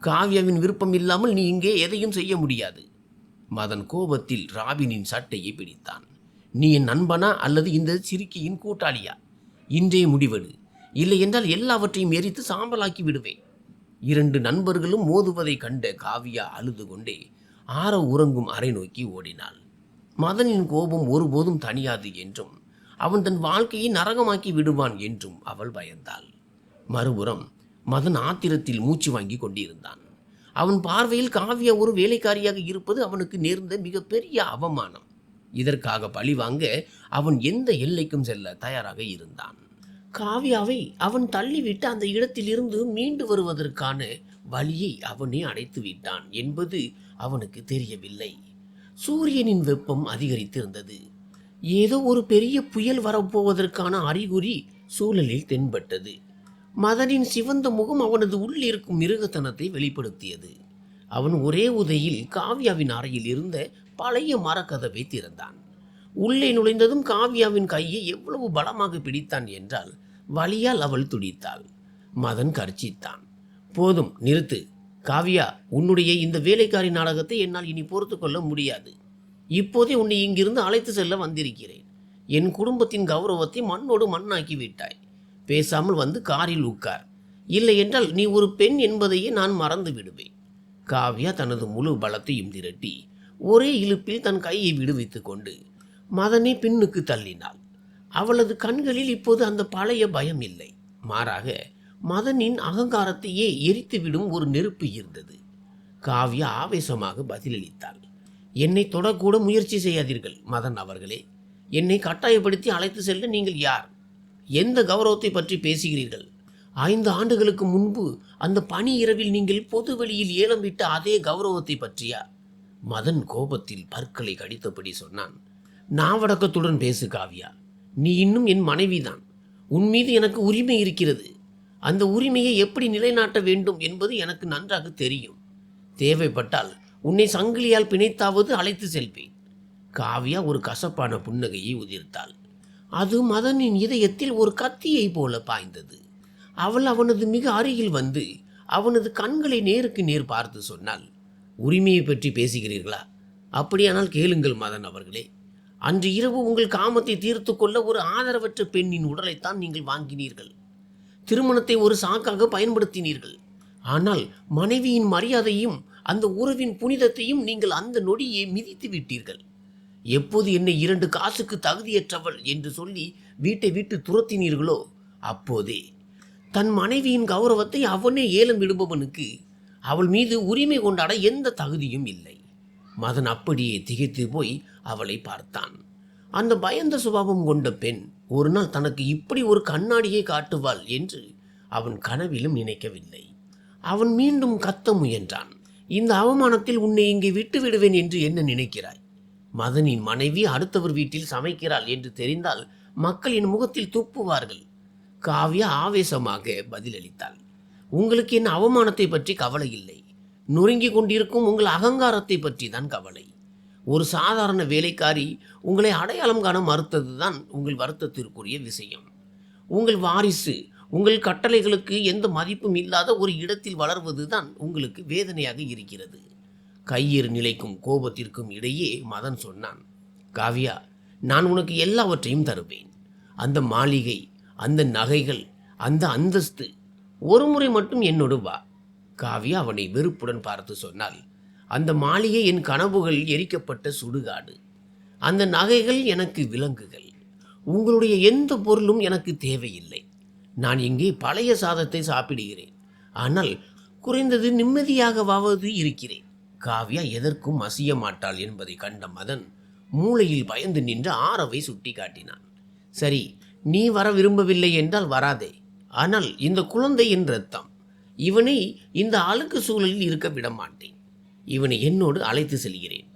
காவ்யாவின் விருப்பம் இல்லாமல் நீ இங்கே எதையும் செய்ய முடியாது. மதன் கோபத்தில் ராபினின் சட்டையை பிடித்தான். நீ என் நண்பனா அல்லது இந்த சிறுக்கியின் கூட்டாளியா? இன்றே முடிவெடு. இல்லை என்றால் எல்லாவற்றையும் எரித்து சாம்பலாக்கி விடுவேன். 2 நண்பர்களும் மோதுவதை கண்ட காவ்யா அழுது கொண்டே ஆற உறங்கும் அறை நோக்கி ஓடினாள். மதனின் கோபம் ஒருபோதும் தணியாது என்றும் அவன் தன் வாழ்க்கையை நரகமாக்கி விடுவான் என்றும் அவள் பயந்தாள். மறுபுறம் மதன் ஆத்திரத்தில் மூச்சு வாங்கி கொண்டிருந்தான். அவன் பார்வையில் காவ்யா ஒரு வேலைக்காரியாக இருப்பது அவனுக்கு நேர்ந்த மிகப்பெரிய அவமானம். இதற்காக பழிவாங்க அவன் எந்த எல்லைக்கும் செல்ல தயாராக இருந்தான். காவ்யாவை அவன் தள்ளிவிட்டு அந்த இடத்திலிருந்து மீண்டு வருவதற்கான வழியை அவனே அடைத்து விட்டான் என்பது அவனுக்கு தெரியவில்லை. சூரியனின் வெப்பம் அதிகரித்திருந்தது. ஏதோ ஒரு பெரிய புயல் வரப்போவதற்கான அறிகுறி சூழலில் தென்பட்டது. மதனின் சிவந்த முகம் அவனது உள்ளிருக்கும் மிருகத்தனத்தை வெளிப்படுத்தியது. அவன் ஒரே உதையில் காவ்யாவின் அறையில் இருந்த பழைய மரக்கதவை திறந்தான். உள்ளே நுழைந்ததும் காவ்யாவின் கையை எவ்வளவு பலமாக பிடித்தான் என்றால் வலியால் அவள் துடித்தாள். மதன் கர்ச்சித்தான். போதும், நிறுத்து. காவ்யா, உன்னுடைய இந்த வேலைக்காரி நாடகத்தை என்னால் இனி பொறுத்து கொள்ள முடியாது. இப்போதே உன்னை இங்கிருந்து அழைத்து செல்ல வந்திருக்கிறேன். என் குடும்பத்தின் கௌரவத்தை மண்ணோடு மண்ணாக்கி விட்டாய். பேசாமல் வந்து காரில் உட்கார். இல்லை என்றால் நீ ஒரு பெண் என்பதையே நான் மறந்து விடுவேன். காவ்யா தனது முழு பலத்தையும் திரட்டி ஒரே இழுப்பில் தன் கையை விடுவித்துக் கொண்டு மதனை பின்னுக்கு தள்ளினாள். அவளது கண்களில் இப்போது அந்த பழைய பயம் இல்லை. மாறாக மதனின் அகங்காரத்தையே எரித்துவிடும் ஒரு நெருப்பு இருந்தது. காவ்யா ஆவேசமாக பதிலளித்தாள். என்னை தொடக்கூட முயற்சி செய்யாதீர்கள் மதன் அவர்களே. என்னை கட்டாயப்படுத்தி அழைத்து செல்ல நீங்கள் யார்? எந்த கௌரவத்தை பற்றி பேசுகிறீர்கள்? 5 ஆண்டுகளுக்கு முன்பு அந்த பனி இரவில் நீங்கள் பொது வெளியில் ஏலம் விட்ட அதே கௌரவத்தை பற்றியா? மதன் கோபத்தில் பற்களை கடித்தபடி சொன்னான். நாவடக்கத்துடன் பேசு காவ்யா. நீ இன்னும் என் மனைவிதான். உன் மீது எனக்கு உரிமை இருக்கிறது. அந்த உரிமையை எப்படி நிலைநாட்ட வேண்டும் என்பது எனக்கு நன்றாக தெரியும். தேவைப்பட்டால் உன்னை சங்கிலியால் பிணைத்தாவது அழைத்து செல்வேன். காவ்யா ஒரு கசப்பான புன்னகையை உதிர்த்தாள். அது மதனின் இதயத்தில் ஒரு கத்தியை போல பாய்ந்தது. அவள் அவனது மிக அருகில் வந்து அவனது கண்களை நேருக்கு நேர் பார்த்து சொன்னாள். உரிமையை பற்றி பேசுகிறீர்களா? அப்படியானால் கேளுங்கள் மதன் அவர்களே. அன்று இரவு உங்கள் காமத்தை தீர்த்து கொள்ள ஒரு ஆதரவற்ற பெண்ணின் உடலைத்தான் நீங்கள் வாங்கினீர்கள். திருமணத்தை ஒரு சாக்காக பயன்படுத்தினீர்கள். ஆனால் மனைவியின் மரியாதையும் அந்த உறவின் புனிதத்தையும் நீங்கள் அந்த நொடியே மிதித்து விட்டீர்கள். எப்போது என்னை 2 காசுக்கு தகுதியற்றவள் என்று சொல்லி வீட்டை விட்டு துரத்தினீர்களோ அப்போதே தன் மனைவியின் கௌரவத்தை அவனே ஏலம் விடுபவனுக்கு அவள் மீது உரிமை கொண்டாட எந்த தகுதியும் இல்லை. மதன் அப்படியே திகைத்து போய் அவளை பார்த்தான். அந்த பயந்த சுபாவம் கொண்ட பெண் ஒரு நாள் தனக்கு இப்படி ஒரு கண்ணாடியை காட்டுவாள் என்று அவன் கனவிலும் நினைக்கவில்லை. அவன் மீண்டும் கத்த முயன்றான். இந்த அவமானத்தில் உன்னை இங்கே விட்டு விடுவேன் என்று என்ன நினைக்கிறாய்? மதனின் மனைவி அடுத்தவர் வீட்டில் சமைக்கிறாள் என்று தெரிந்தால் மக்களின் முகத்தில் துப்புவார்கள். காவ்யா ஆவேசமாக பதிலளித்தாள். உங்களுக்கு என்ன அவமானத்தை பற்றி கவலை இல்லை. நொறுங்கிக் கொண்டிருக்கும் உங்கள் அகங்காரத்தை பற்றி தான் கவலை. ஒரு சாதாரண வேலைக்காரி உங்களை அடையாளம் காண மறுத்தது தான் உங்கள் வருத்தத்திற்குரிய விஷயம். உங்கள் வாரிசு உங்கள் கட்டளைகளுக்கு எந்த மதிப்பும் இல்லாத ஒரு இடத்தில் வளர்வது தான் உங்களுக்கு வேதனையாக இருக்கிறது. கையேறு நிலைக்கும் கோபத்திற்கும் இடையே மதன் சொன்னான், காவ்யா, நான் உனக்கு எல்லாவற்றையும் தருவேன். அந்த மாளிகை, அந்த நகைகள், அந்த அந்தஸ்து. ஒரு முறை மட்டும் என்னோடு வா. காவ்யா அவனை வெறுப்புடன் பார்த்து சொன்னாள், அந்த மாளிகை என் கனவுகள் எரிக்கப்பட்ட சுடுகாடு. அந்த நகைகள் எனக்கு விலங்குகள். உங்களுடைய எந்த பொருளும் எனக்கு தேவையில்லை. நான் இங்கே பழைய சாதத்தை சாப்பிடுகிறேன். ஆனால் குறைந்தது நிம்மதியாகவாவது இருக்கிறேன். காவ்யா எதற்கும் அசைய மாட்டாள் என்பதை கண்ட மதன் மூளையில் பயந்து நின்று ஆரவை சுட்டி காட்டினான். சரி, நீ வர விரும்பவில்லை என்றால் வராதே. ஆனால் இந்த குழந்தை என் ரத்தம். இவனை இந்த அழுக்கு சூழலில் இருக்க விட மாட்டேன். இவனை என்னோடு அழைத்து செல்கிறேன்.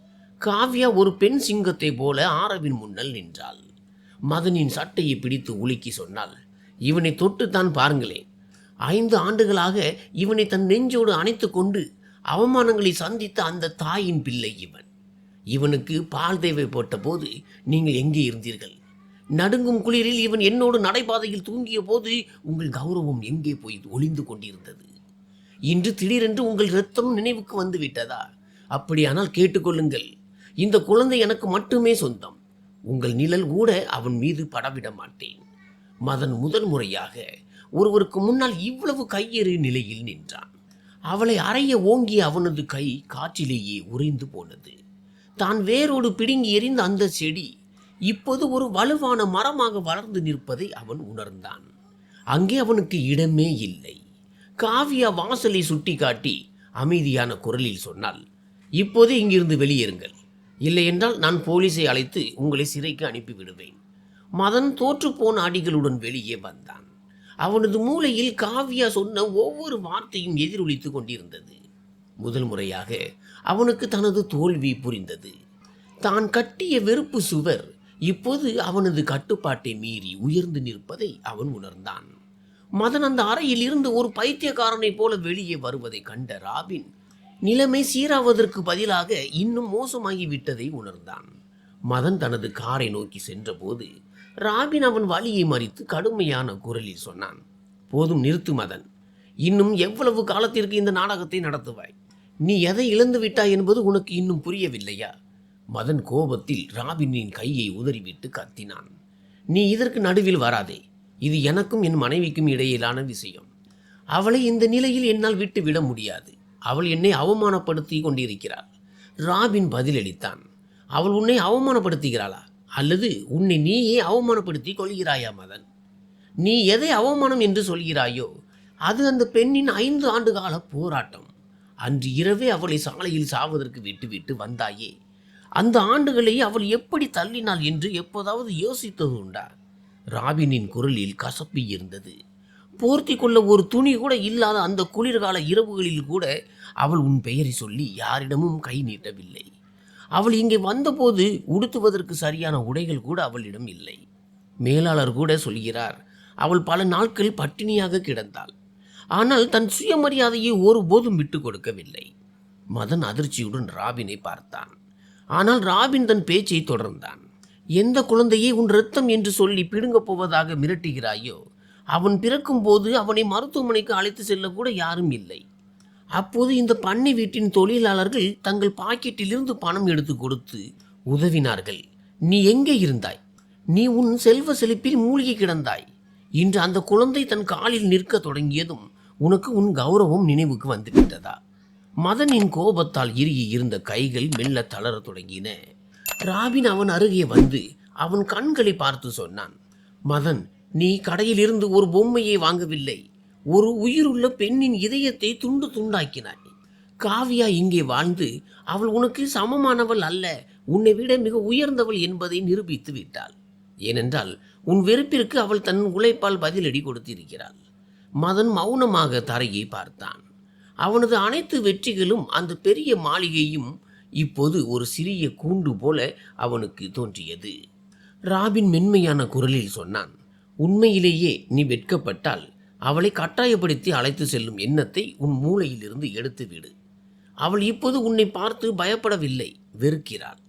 காவ்யா ஒரு பெண் சிங்கத்தை போல ஆரவின் முன்னல் நின்றாள். மதனின் சட்டையை பிடித்து உலுக்கி சொன்னாள், இவனை தொட்டுத்தான் பாருங்களேன். 5 ஆண்டுகளாக இவனை தன் நெஞ்சோடு அணைத்து கொண்டு அவமானங்களை சந்தித்த அந்த தாயின் பிள்ளை இவன். இவனுக்கு பால் தேவை போட்ட போது நீங்கள் எங்கே இருந்தீர்கள்? நடுங்கும் குளிரில் இவன் என்னோடு நடைபாதையில் தூங்கிய போது உங்கள் கௌரவம் எங்கே போய் ஒளிந்து கொண்டிருந்தது? இன்று திடீரென்று உங்கள் இரத்தம் நினைவுக்கு வந்து விட்டதா? அப்படியானால் கேட்டுக்கொள்ளுங்கள், இந்த குழந்தை எனக்கு மட்டுமே சொந்தம். உங்கள் நிழல் கூட அவன் மீது படவிட மாட்டேன். மதன் முதல் முறையாக ஒருவருக்கு முன்னால் இவ்வளவு கையெறி நிலையில் நின்றான். அவளை அறைய ஓங்கிய அவனது கை காற்றிலேயே உறைந்து போனது. தான் வேரோடு பிடுங்கி எறிந்த அந்த செடி இப்போது ஒரு வலுவான மரமாக வளர்ந்து நிற்பதை அவன் உணர்ந்தான். அங்கே அவனுக்கு இடமே இல்லை. காவ்யா வாசலை சுட்டி காட்டி அமைதியான குரலில் சொன்னாள், இப்போதே இங்கிருந்து வெளியேறுங்கள். இல்லையென்றால் நான் போலீஸை அழைத்து உங்களை சிறைக்கு அனுப்பிவிடுவேன். மதன் தோற்றுப்போன அடிகளுடன் வெளியே வந்தான். அவனது மூளையில் காவ்யா சொன்ன ஒவ்வொரு வார்த்தையும் எதிரொலித்து கொண்டிருந்தது. முதல் முறையாக அவனுக்கு தனது தோல்வி புரிந்தது. தான் கட்டிய வெறுப்பு சுவர் இப்போது அவனது கட்டுப்பாட்டை மீறி உயர்ந்து நிற்பதை அவன் உணர்ந்தான். மதன் அந்த அறையில் இருந்து ஒரு பைத்தியக்காரனை போல வெளியே வருவதை கண்ட ராபின் நிலைமை சீராவதற்கு பதிலாக இன்னும் மோசமாகிவிட்டதை உணர்ந்தான். மதன் தனது காரை நோக்கி சென்றபோது ராபின் அவன் வழியை மறித்து கடுமையான குரலில் சொன்னான், போதும் நிறுத்து மதன். இன்னும் எவ்வளவு காலத்திற்கு இந்த நாடகத்தை நடத்துவாய்? நீ எதை இழந்து விட்டாய் என்பது உனக்கு இன்னும் புரியவில்லையா? மதன் கோபத்தில் ராபினின் கையை உதறிவிட்டு கத்தினான், நீ இதற்கு நடுவில் வராதே. இது எனக்கும் என் மனைவிக்கும் இடையிலான விஷயம். அவளை இந்த நிலையில் என்னால் விட்டு விட முடியாது. அவள் என்னை அவமானப்படுத்தி கொண்டிருக்கிறாள். ராபின் பதிலளித்தான், அவள் உன்னை அவமானப்படுத்துகிறாளா அல்லது உன்னை நீயே அவமானப்படுத்தி கொள்கிறாயா மதன்? நீ எதை அவமானம் என்று சொல்கிறாயோ அது அந்த பெண்ணின் 5 ஆண்டு கால போராட்டம். அன்று இரவே அவளை சாலையில் சாவதற்கு விட்டுவிட்டு வந்தாயே, அந்த ஆண்டுகளை அவள் எப்படி தள்ளினாள் என்று எப்போதாவது யோசித்தது உண்டா? ராபினின் குரலில் கசப்பு இருந்தது. போர்த்தி கொள்ள ஒரு துணி கூட இல்லாத அந்த குளிர்கால இரவுகளில் கூட அவள் உன் பெயரை சொல்லி யாரிடமும் கை நீட்டவில்லை. அவள் இங்கே வந்தபோது உடுத்துவதற்கு சரியான உடைகள் கூட அவளிடம் இல்லை. மேலாளர் கூட சொல்கிறார், அவள் பல நாட்கள் பட்டினியாக கிடந்தாள். ஆனால் தன் சுயமரியாதையை ஒருபோதும் விட்டு கொடுக்கவில்லை. மதன் அதிர்ச்சியுடன் ராபினை பார்த்தான். ஆனால் ராபின் தன் பேச்சை தொடர்ந்தான். எந்த குழந்தையை உன் இரத்தம் என்று சொல்லி பிடுங்கப் போவதாக மிரட்டுகிறாயோ, அவன் பிறக்கும் போது அவனை மருத்துவமனைக்கு அழைத்து செல்லக்கூட யாரும் இல்லை. அப்போது இந்த பண்ணை வீட்டின் தொழிலாளர்கள் தங்கள் பாக்கெட்டிலிருந்து பணம் எடுத்து கொடுத்து உதவினார்கள். நீ எங்கே இருந்தாய்? நீ உன் செல்வ செழிப்பில் மூழ்கி கிடந்தாய். இன்று அந்த குழந்தை தன் காலில் நிற்க தொடங்கியதும் உனக்கு உன் கௌரவம் நினைவுக்கு வந்துவிட்டதா? மதனின் கோபத்தால் இறுகி இருந்த கைகள் மெல்ல தளர தொடங்கின. ராபின் அவன் அருகே வந்து அவன் கண்களை பார்த்து சொன்னான், மதன், நீ கடையிலிருந்து ஒரு பொம்மையை வாங்கவில்லை. ஒரு உயிருள்ள பெண்ணின் இதயத்தை துண்டு துண்டாக்கினாய். காவ்யா இங்கே வாழ்ந்து அவள் உனக்கு சமமானவள் அல்ல, உன்னை விட மிக உயர்ந்தவள் என்பதை நிரூபித்து விட்டாள். ஏனென்றால் உன் வெறுப்பிற்கு அவள் தன் உழைப்பால் பதிலடி கொடுத்திருக்கிறாள். மதன் மௌனமாக தரையை பார்த்தான். அவனது அனைத்து வெற்றிகளும் அந்த பெரிய மாளிகையும் இப்போது ஒரு சிறிய கூண்டு போல அவனுக்கு தோன்றியது. ராபின் மென்மையான குரலில் சொன்னான், உண்மையிலேயே நீ வெட்கப்பட்டால் அவளை கட்டாயப்படுத்தி அழைத்து செல்லும் எண்ணத்தை உன் மூளையிலிருந்து எடுத்துவிடு. அவள் இப்போது உன்னை பார்த்து பயப்படவில்லை, வெறுக்கிறாள்.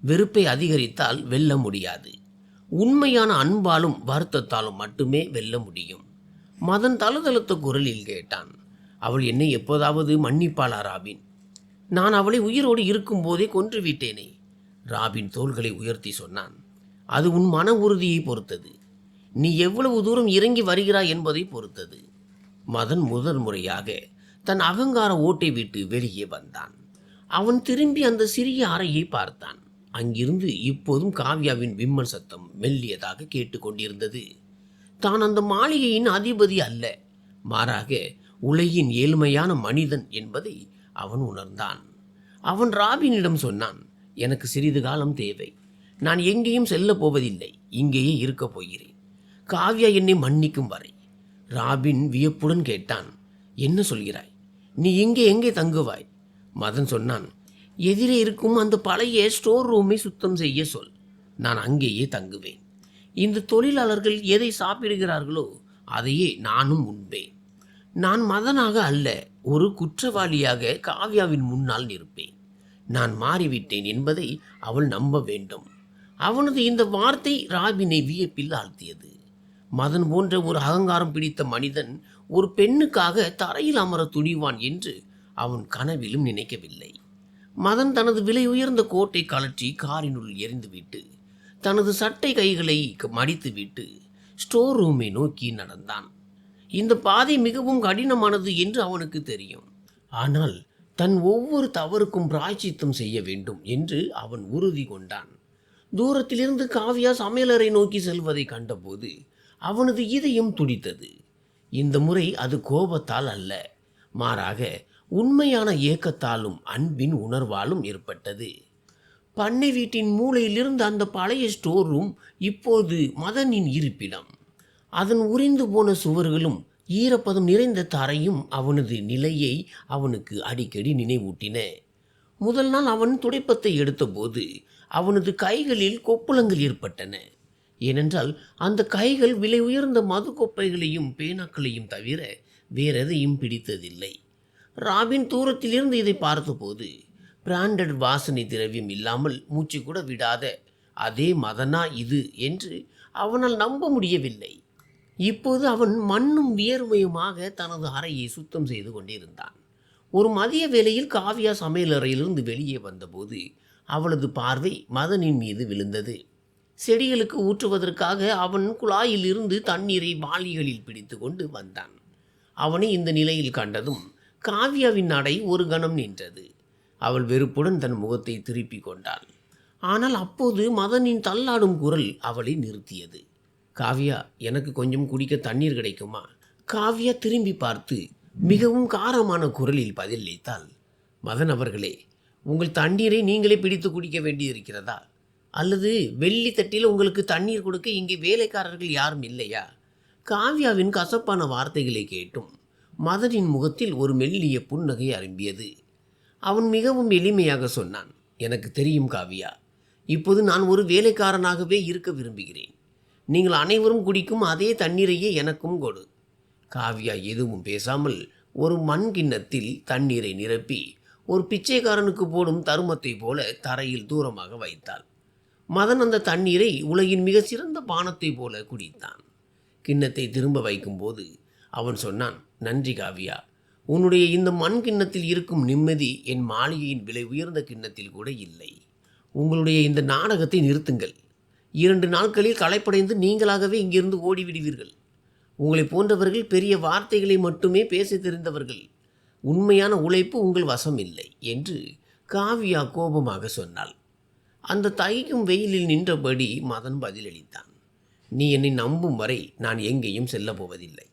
வெறுப்பை அதிகரித்தால் வெல்ல முடியாது. உண்மையான அன்பாலும் வருத்தத்தாலும் மட்டுமே வெல்ல முடியும். மதன் தழுதழுத்த குரலில் கேட்டான். அவள் என்னை எப்போதாவது மன்னிப்பாளா ராபின்? நான் அவளை உயிரோடு இருக்கும்போதே கொன்றுவிட்டேனே. ராபின் தோள்களை உயர்த்தி சொன்னான். அது உன் மன உறுதியை பொறுத்தது. நீ எவ்வளவு தூரம் இறங்கி வருகிறாய் என்பதை பொறுத்தது. மதன் முதல் முறையாக தன் அகங்கார ஓட்டை விட்டு வெளியே வந்தான். அவன் திரும்பி அந்த சிறிய அறையை பார்த்தான். அங்கிருந்து இப்போதும் காவ்யாவின் விம்மல் சத்தம் மெல்லியதாக கேட்டுக்கொண்டிருந்தது. தான் அந்த மாளிகையின் அதிபதி அல்ல, மாறாக உலகின் ஏழ்மையான மனிதன் என்பதை அவன் உணர்ந்தான். அவன் ராபினிடம் சொன்னான், எனக்கு சிறிது காலம் தேவை. நான் எங்கேயும் செல்லப் போவதில்லை, இங்கேயே இருக்கப் போகிறேன். காவ்யா என்னை மன்னிக்கும் வரை. ராபின் வியப்புடன் கேட்டான், என்ன சொல்கிறாய்? நீ இங்கே எங்கே தங்குவாய்? மதன் சொன்னான், எதிரே இருக்கும் அந்த பழைய ஸ்டோர் ரூமை சுத்தம் செய்ய சொல். நான் அங்கேயே தங்குவேன். இந்த தொழிலாளர்கள் எதை சாப்பிடுகிறார்களோ அதையே நானும் உண்பேன். நான் மதனாக அல்ல, ஒரு குற்றவாளியாக காவ்யாவின் முன்னால் நிற்பேன். நான் மாறிவிட்டேன் என்பதை அவள் நம்ப வேண்டும். அவனது இந்த வார்த்தை ராபினை வியப்பில் ஆழ்த்தியது. மதன் போன்ற ஒரு அகங்காரம் பிடித்த மனிதன் ஒரு பெண்ணுக்காக தரையில் அமர துணிவான் என்று அவன் கனவிலும் நினைக்கவில்லை. மதன் தனது விலை உயர்ந்த கோட்டை கழற்றி காரினுள் எறிந்துவிட்டு தனது சட்டை கைகளை மடித்துவிட்டு ஸ்டோர் ரூமை நோக்கி நடந்தான். இந்த பாதை மிகவும் கடினமானது என்று அவனுக்கு தெரியும். ஆனால் தன் ஒவ்வொரு தவறுக்கும் பிராயச்சித்தம் செய்ய வேண்டும் என்று அவன் உறுதி கொண்டான். தூரத்திலிருந்து காவ்யா சமையலறை நோக்கி செல்வதை கண்டபோது அவனது இதயம் துடித்தது. இந்த முறை அது கோபத்தால் அல்ல, மாறாக உண்மையான ஏக்கத்தாலும் அன்பின் உணர்வாலும் ஏற்பட்டது. பண்ணை வீட்டின் மூலையிலிருந்து அந்த பழைய ஸ்டோர் ரூம் இப்போது மதனின் இருப்பிடம். அதன் உரிந்து போன சுவர்களும் ஈரப்பதம் நிறைந்த தரையும் அவனது நிலையை அவனுக்கு அடிக்கடி நினைவூட்டின. முதல் நாள் அவன் துடைப்பத்தை எடுத்தபோது அவனது கைகளில் கொப்புளங்கள் ஏற்பட்டன. ஏனென்றால் அந்த கைகள் விலை உயர்ந்த மது கொப்பைகளையும் பேனாக்களையும் தவிர வேறெதையும் பிடித்ததில்லை. ராபின் தூரத்திலிருந்து இதை பார்த்தபோது பிராண்டட் வாசனை திரவியம் இல்லாமல் மூச்சு கூட விடாத அதே மதனா இது என்று அவனால் நம்ப முடியவில்லை. இப்போது அவன் மண்ணும் வியர்வையுமாக தனது அறையை சுத்தம் செய்து கொண்டிருந்தான். ஒரு மதிய வேளையில் காவ்யா சமையலறையிலிருந்து வெளியே வந்தபோது அவளது பார்வை மதனின் மீது விழுந்தது. செடிகளுக்கு ஊற்றுவதற்காக அவன் குழாயில் இருந்து தண்ணீரை வாளிகளில் பிடித்து கொண்டு வந்தான். அவனை இந்த நிலையில் கண்டதும் காவ்யாவின் நடை ஒரு கணம் நின்றது. அவள் வெறுப்புடன் தன் முகத்தை திருப்பி கொண்டாள். ஆனால் அப்போது மதனின் தள்ளாடும் குரல் அவளை நிறுத்தியது. காவ்யா, எனக்கு கொஞ்சம் குடிக்க தண்ணீர் கிடைக்குமா? காவ்யா திரும்பி பார்த்து மிகவும் காரமான குரலில் பதிலளித்தாள். மதன் அவர்களே, உங்கள் தண்ணீரை நீங்களே பிடித்து குடிக்க வேண்டியிருக்கிறதா? அல்லது வெள்ளி தட்டில் உங்களுக்கு தண்ணீர் கொடுக்க இங்கே வேலைக்காரர்கள் யாரும் இல்லையா? காவ்யாவின் கசப்பான வார்த்தைகளை கேட்டும் மதனின் முகத்தில் ஒரு மெல்லிய புன்னகை அரும்பியது. அவன் மிகவும் எளிமையாக சொன்னான், எனக்கு தெரியும் காவ்யா, இப்போது நான் ஒரு வேலைக்காரனாகவே இருக்க விரும்புகிறேன். நீங்கள் அனைவரும் குடிக்கும் அதே தண்ணீரையே எனக்கும் கொடு. காவ்யா எதுவும் பேசாமல் ஒரு மண் கிண்ணத்தில் தண்ணீரை நிரப்பி ஒரு பிச்சைக்காரனுக்கு போடும் தருமத்தை போல தரையில் தூரமாக வைத்தாள். மதன் அந்த தண்ணீரை உலகின் மிக சிறந்த பானத்தை போல குடித்தான். கிண்ணத்தை திரும்ப வைக்கும்போது அவன் சொன்னான், நன்றி காவ்யா, உன்னுடைய இந்த மண் கிண்ணத்தில் இருக்கும் நிம்மதி என் மாளிகையின் விலை உயர்ந்த கிண்ணத்தில் கூட இல்லை. உங்களுடைய இந்த நாடகத்தை நிறுத்துங்கள். 2 நாட்களில் களைப்படைந்து நீங்களாகவே இங்கிருந்து ஓடிவிடுவீர்கள். உங்களை போன்றவர்கள் பெரிய வார்த்தைகளை மட்டுமே பேச தெரிந்தவர்கள். உண்மையான உழைப்பு உங்கள் வசம் இல்லை என்று காவ்யா கோபமாக சொன்னாள். அந்த தகிக்கும் வெயிலில் நின்றபடி மதன் பதிலளித்தான், நீ என்னை நம்பும் வரை நான் எங்கேயும் செல்லப் போவதில்லை.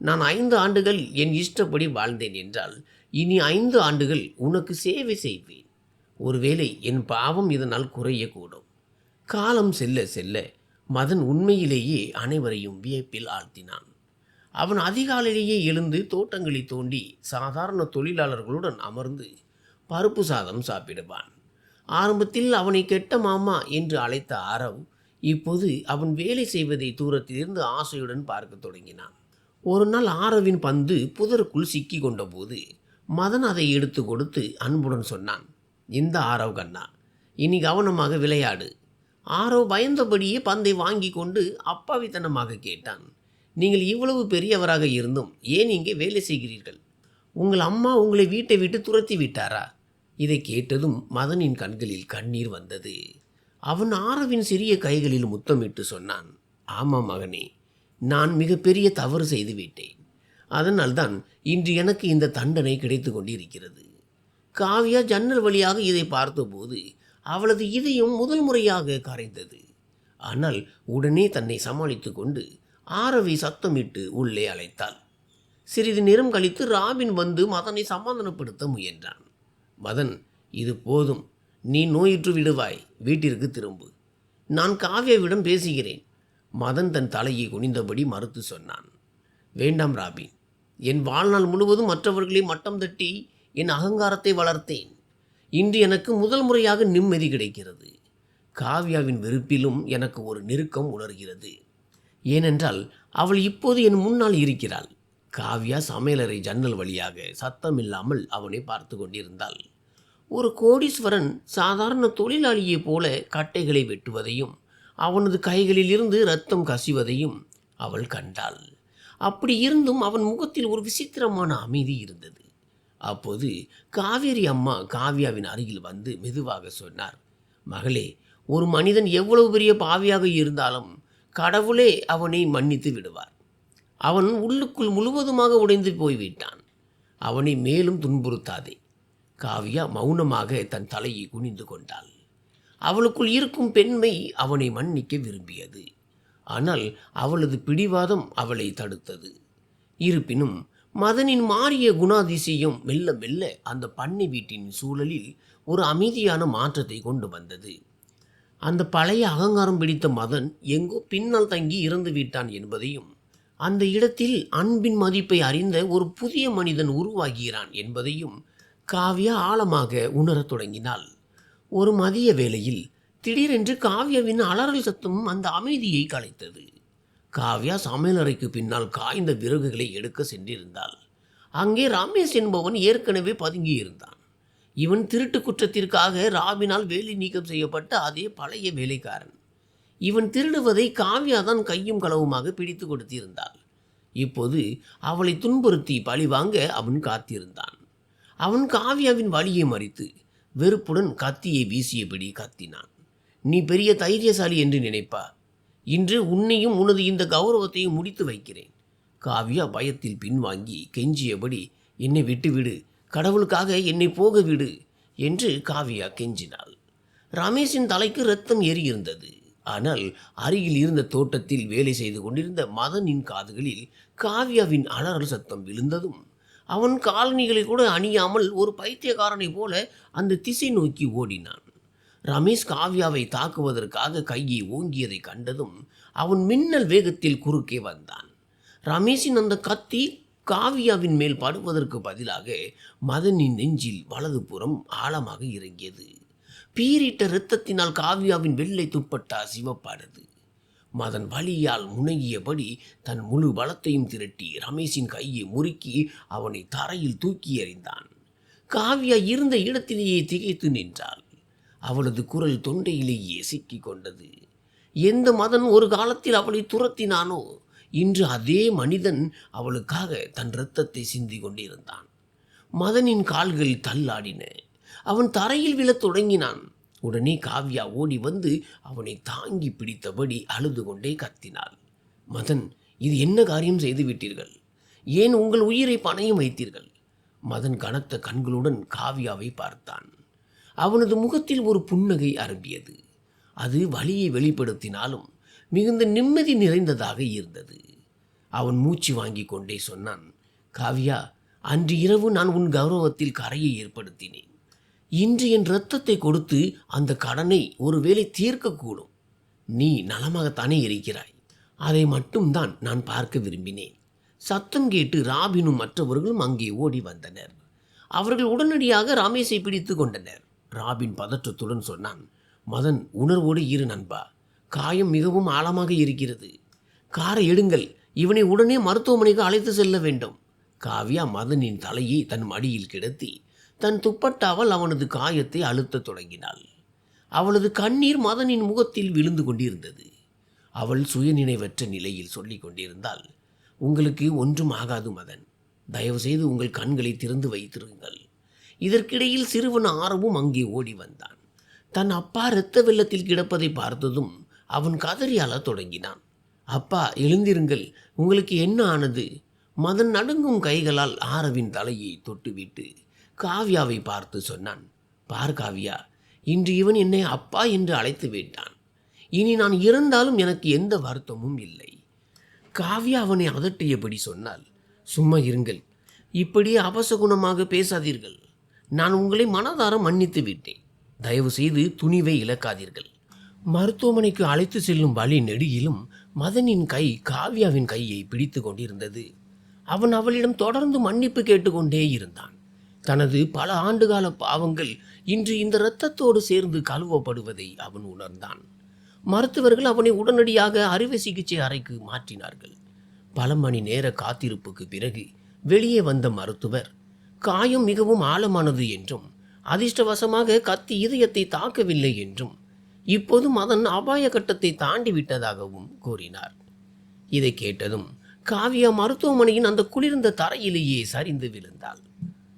நான் 5 ஆண்டுகள் என் இஷ்டப்படி வாழ்ந்தேன் என்றால் இனி 5 ஆண்டுகள் உனக்கு சேவை செய்வேன். ஒருவேளை என் பாவம் இதனால் குறையக்கூடும். காலம் செல்ல செல்ல மதன் உண்மையிலேயே அனைவரையும் வியப்பில் ஆழ்த்தினான். அவன் அதிகாலையிலேயே எழுந்து தோட்டங்களை தோண்டி சாதாரண தொழிலாளர்களுடன் அமர்ந்து பருப்பு சாதம் சாப்பிடுவான். ஆரம்பத்தில் அவனை கெட்ட மாமா என்று அழைத்த ஆரவ் இப்போது அவன் வேலை செய்வதை தூரத்திலிருந்து ஆசையுடன் பார்க்க தொடங்கினான். ஒரு நாள் ஆரவின் பந்து புதருக்குள் சிக்கி கொண்டபோது மதன் அதை எடுத்து கொடுத்து அன்புடன் சொன்னான், இந்த ஆரவ் கண்ணா, இனி கவனமாக விளையாடு. ஆரவ் பயந்தபடியே பந்தை வாங்கி கொண்டு அப்பாவித்தனமாக கேட்டான், நீங்கள் இவ்வளவு பெரியவராக இருந்தும் ஏன் இங்கே வேலை செய்கிறீர்கள்? உங்கள் அம்மா உங்களை வீட்டை விட்டு துரத்தி விட்டாரா? இதை கேட்டதும் மதனின் கண்களில் கண்ணீர் வந்தது. அவன் ஆரவின் சிறிய கைகளில் முத்தமிட்டு சொன்னான், ஆமாம் மகனே, நான் மிகப்பெரிய தவறு செய்துவிட்டேன். அதனால்தான் இன்று எனக்கு இந்த தண்டனை கிடைத்து கொண்டிருக்கிறது. காவ்யா ஜன்னல் வழியாக இதை பார்த்தபோது அவளது இதயம் முதல் முறையாக கரைந்தது. ஆனால் உடனே தன்னை சமாளித்து கொண்டு ஆரவை சத்தமிட்டு உள்ளே அழைத்தாள். சிறிது நேரம் கழித்து ராபின் வந்து மதனை சமாதானப்படுத்த முயன்றான். மதன், இது போதும், நீ நோயுற்று விடுவாய், வீட்டிற்கு திரும்பு. நான் காவ்யாவிடம் பேசுகிறேன். மதன் தன் தலையை குனிந்தபடி மறுத்து சொன்னான். வேண்டாம் ராபின், என் வாழ்நாள் முழுவதும் மற்றவர்களை மட்டம் தட்டி என் அகங்காரத்தை வளர்த்தேன். இன்று எனக்கு முதல் முறையாக நிம்மதி கிடைக்கிறது. காவ்யாவின் வெறுப்பிலும் எனக்கு ஒரு நெருக்கம் உணர்கிறது. ஏனென்றால் அவள் இப்போது என் முன்னால் இருக்கிறாள். காவ்யா சமையலறை ஜன்னல் வழியாக சத்தமில்லாமல் அவனை பார்த்து கொண்டிருந்தாள். ஒரு கோடீஸ்வரன் சாதாரண தொழிலாளியைப் போல கட்டைகளை வெட்டுவதையும் அவனது கைகளில் இருந்து இரத்தம் கசிவதையும் அவள் கண்டாள். அப்படி இருந்தும் அவன் முகத்தில் ஒரு விசித்திரமான அமைதி இருந்தது. அப்போது காவேரி அம்மா காவ்யாவின் அருகில் வந்து மெதுவாக சொன்னார், மகளே, ஒரு மனிதன் எவ்வளவு பெரிய பாவியாக இருந்தாலும் கடவுளே அவனை மன்னித்து விடுவார். அவன் உள்ளுக்குள் முழுவதுமாக உடைந்து போய்விட்டான். அவனை மேலும் துன்புறுத்தாதே. காவ்யா மௌனமாக தன் தலையை குனிந்து கொண்டாள். அவளுக்குள் இருக்கும் பெண்மை அவனை மன்னிக்க விரும்பியது. ஆனால் அவளது பிடிவாதம் அவளை தடுத்தது. இருப்பினும் மதனின் மாறிய குணாதிசயம் மெல்ல மெல்ல அந்த பண்ணை வீட்டின் சூழலில் ஒரு அமைதியான மாற்றத்தை கொண்டு வந்தது. அந்த பழைய அகங்காரம் பிடித்த மதன் எங்கோ பின்னால் தங்கி இறந்து விட்டான் என்பதையும், அந்த இடத்தில் அன்பின் மதிப்பை அறிந்த ஒரு புதிய மனிதன் உருவாகிறான் என்பதையும் காவ்யா ஆழமாக உணரத் தொடங்கினாள். ஒரு மதிய வேளையில் திடீரென்று காவ்யாவின் அலறல் சத்தம் அந்த அமைதியை கலைத்தது. காவ்யா சமையலறைக்கு பின்னால் காய்ந்த விறகுகளை எடுக்க சென்றிருந்தாள். அங்கே ரமேஷ் என்பவன் ஏற்கனவே பதுங்கியிருந்தான். இவன் திருட்டு குற்றத்திற்காக ராபினால் வேலை நீக்கம் செய்யப்பட்ட அதே பழைய வேலைக்காரன். இவன் திருடுவதை காவ்யா தான் கையும் களவுமாக பிடித்து கொடுத்திருந்தாள். இப்போது அவளை துன்புறுத்தி பழிவாங்க அவன் காத்திருந்தான். அவன் காவ்யாவின் வழியை மறித்து வெறுப்புடன் கத்தியை வீசியபடி கத்தினான். நீ பெரிய தைரியசாலி என்று நினைப்பா. இன்று உன்னையும் உனது இந்த கௌரவத்தையும் முடித்து வைக்கிறேன். காவ்யா பயத்தில் பின்வாங்கி கெஞ்சியபடி, என்னை விட்டுவிடு, கடவுளுக்காக என்னை போக விடு என்று காவ்யா கெஞ்சினாள். ரமேஷின் தலைக்கு இரத்தம் ஏறியிருந்தது. ஆனால் அருகில் இருந்த தோட்டத்தில் வேலை செய்து கொண்டிருந்த மதனின் காதுகளில் காவ்யாவின் அலறல் சத்தம் விழுந்ததும் அவன் காலணிகளை கூட அணியாமல் ஒரு பைத்தியக்காரனை போல அந்த திசை நோக்கி ஓடினான். ரமேஷ் காவ்யாவை தாக்குவதற்காக கையை ஓங்கியதை கண்டதும் அவன் மின்னல் வேகத்தில் குறுக்கே வந்தான். ரமேஷின் அந்த கத்தி காவ்யாவின் மேல் படுவதற்கு பதிலாக மதனின் நெஞ்சில் வலது புறம் ஆழமாக இறங்கியது. பீரிட்ட இரத்தத்தினால் காவ்யாவின் வெள்ளை துப்பட்டா சிவப்பானது. மதன் வலியால் முனகியபடி தன் முழு பலத்தையும் திரட்டி ரமேஷின் கையை முறுக்கி அவனை தரையில் தூக்கி எறிந்தான். காவ்யா இருந்த இடத்திலேயே திகைத்து நின்றாள். அவளது குரல் தொண்டையிலேயே சிக்கிக் கொண்டது. எந்த மதன் ஒரு காலத்தில் அவளை துரத்தினானோ, இன்று அதே மனிதன் அவளுக்காக தன் இரத்தத்தை சிந்தி கொண்டிருந்தான். மதனின் கால்கள் தள்ளாடின. அவன் தரையில் விழத் தொடங்கினான். உடனே காவ்யா ஓடி வந்து அவனை தாங்கி பிடித்தபடி அழுது கொண்டே கத்தினாள். மதன், இது என்ன காரியம் செய்து விட்டீர்கள்? ஏன் உங்கள் உயிரை பணயம் வைத்தீர்கள்? மதன் கனத்த கண்களுடன் காவ்யாவை பார்த்தான். அவனது முகத்தில் ஒரு புன்னகை அரும்பியது. அது வலியை வெளிப்படுத்தினாலும் மிகுந்த நிம்மதி நிறைந்ததாக இருந்தது. அவன் மூச்சு வாங்கி கொண்டே சொன்னான், காவ்யா, அன்று இரவு நான் உன் கௌரவத்தில் கரையை ஏற்படுத்தினேன். இன்று என் இரத்தத்தை கொடுத்து அந்த கடனை ஒருவேளை தீர்க்கக்கூடும். நீ நலமாகத்தானே இருக்கிறாய். அதை மட்டும்தான் நான் பார்க்க விரும்பினேன். சத்தம் கேட்டு ராபினும் மற்றவர்களும் அங்கே ஓடி வந்தனர். அவர்கள் உடனடியாக ரமேஷை பிடித்து கொண்டனர். ராபின் பதற்றத்துடன் சொன்னான், மதன், உணர்வோடு இரு நண்பா. காயம் மிகவும் ஆழமாக இருக்கிறது. காரை எடுங்கள். இவனை உடனே மருத்துவமனைக்கு அழைத்து செல்ல வேண்டும். காவ்யா மதனின் தலையை தன் மடியில் கிடத்தி தன் துப்பட்டாவால் அவனது காயத்தை அழுத்தத் தொடங்கினாள். அவளது கண்ணீர் மதனின் முகத்தில் விழுந்து கொண்டிருந்தது. அவள் சுயநினைவற்ற நிலையில் சொல்லிக் கொண்டிருந்தாள், உங்களுக்கு ஒன்றும் ஆகாது மதன், தயவுசெய்து உங்கள் கண்களை திறந்து வைத்திருங்கள். இதற்கிடையில் சிறுவன் ஆரவும் அங்கே ஓடி வந்தான். தன் அப்பா இரத்த வெள்ளத்தில் கிடப்பதை பார்த்ததும் அவன் கதறி அழத் தொடங்கினான். அப்பா எழுந்திருங்கள், உங்களுக்கு என்ன ஆனது? மதன் நடுங்கும் கைகளால் ஆரவின் தலையை தொட்டுவிட்டு காவ்யாவை பார்த்து சொன்னான், பார் காவ்யா, இன்று இவன் என்னை அப்பா என்று அழைத்து விட்டான். இனி நான் இறந்தாலும் எனக்கு எந்த வருத்தமும் இல்லை. காவ்யா அவனை அதட்டியபடி சொன்னால், சும்மா இருங்கள், இப்படி அபசகுணமாக பேசாதீர்கள். நான் உங்களை மனதார மன்னித்து விட்டேன். தயவு செய்து துணிவை இழக்காதீர்கள். மருத்துவமனைக்கு அழைத்து செல்லும் வழி நெடுகிலும் மதனின் கை காவ்யாவின் கையை பிடித்து கொண்டிருந்தது. அவன் அவளிடம் தொடர்ந்து மன்னிப்பு கேட்டுக்கொண்டே இருந்தான். தனது பல ஆண்டுகால பாவங்கள் இன்று இந்த இரத்தத்தோடு சேர்ந்து கழுவப்படுவதை அவன் உணர்ந்தான். மருத்துவர்கள் அவனை உடனடியாக அறுவை சிகிச்சை அறைக்கு மாற்றினார்கள். பல மணி நேர காத்திருப்புக்கு பிறகு வெளியே வந்த மருத்துவர், காயம் மிகவும் ஆழமானது என்றும் அதிர்ஷ்டவசமாக கத்தி இதயத்தை தாக்கவில்லை என்றும் இப்போது மதன் அபாய கட்டத்தை தாண்டி விட்டதாகவும் கூறினார். இதை கேட்டதும் காவ்யா மருத்துவமனையின் அந்த குளிர்ந்த தரையிலேயே சரிந்து விழுந்தாள்.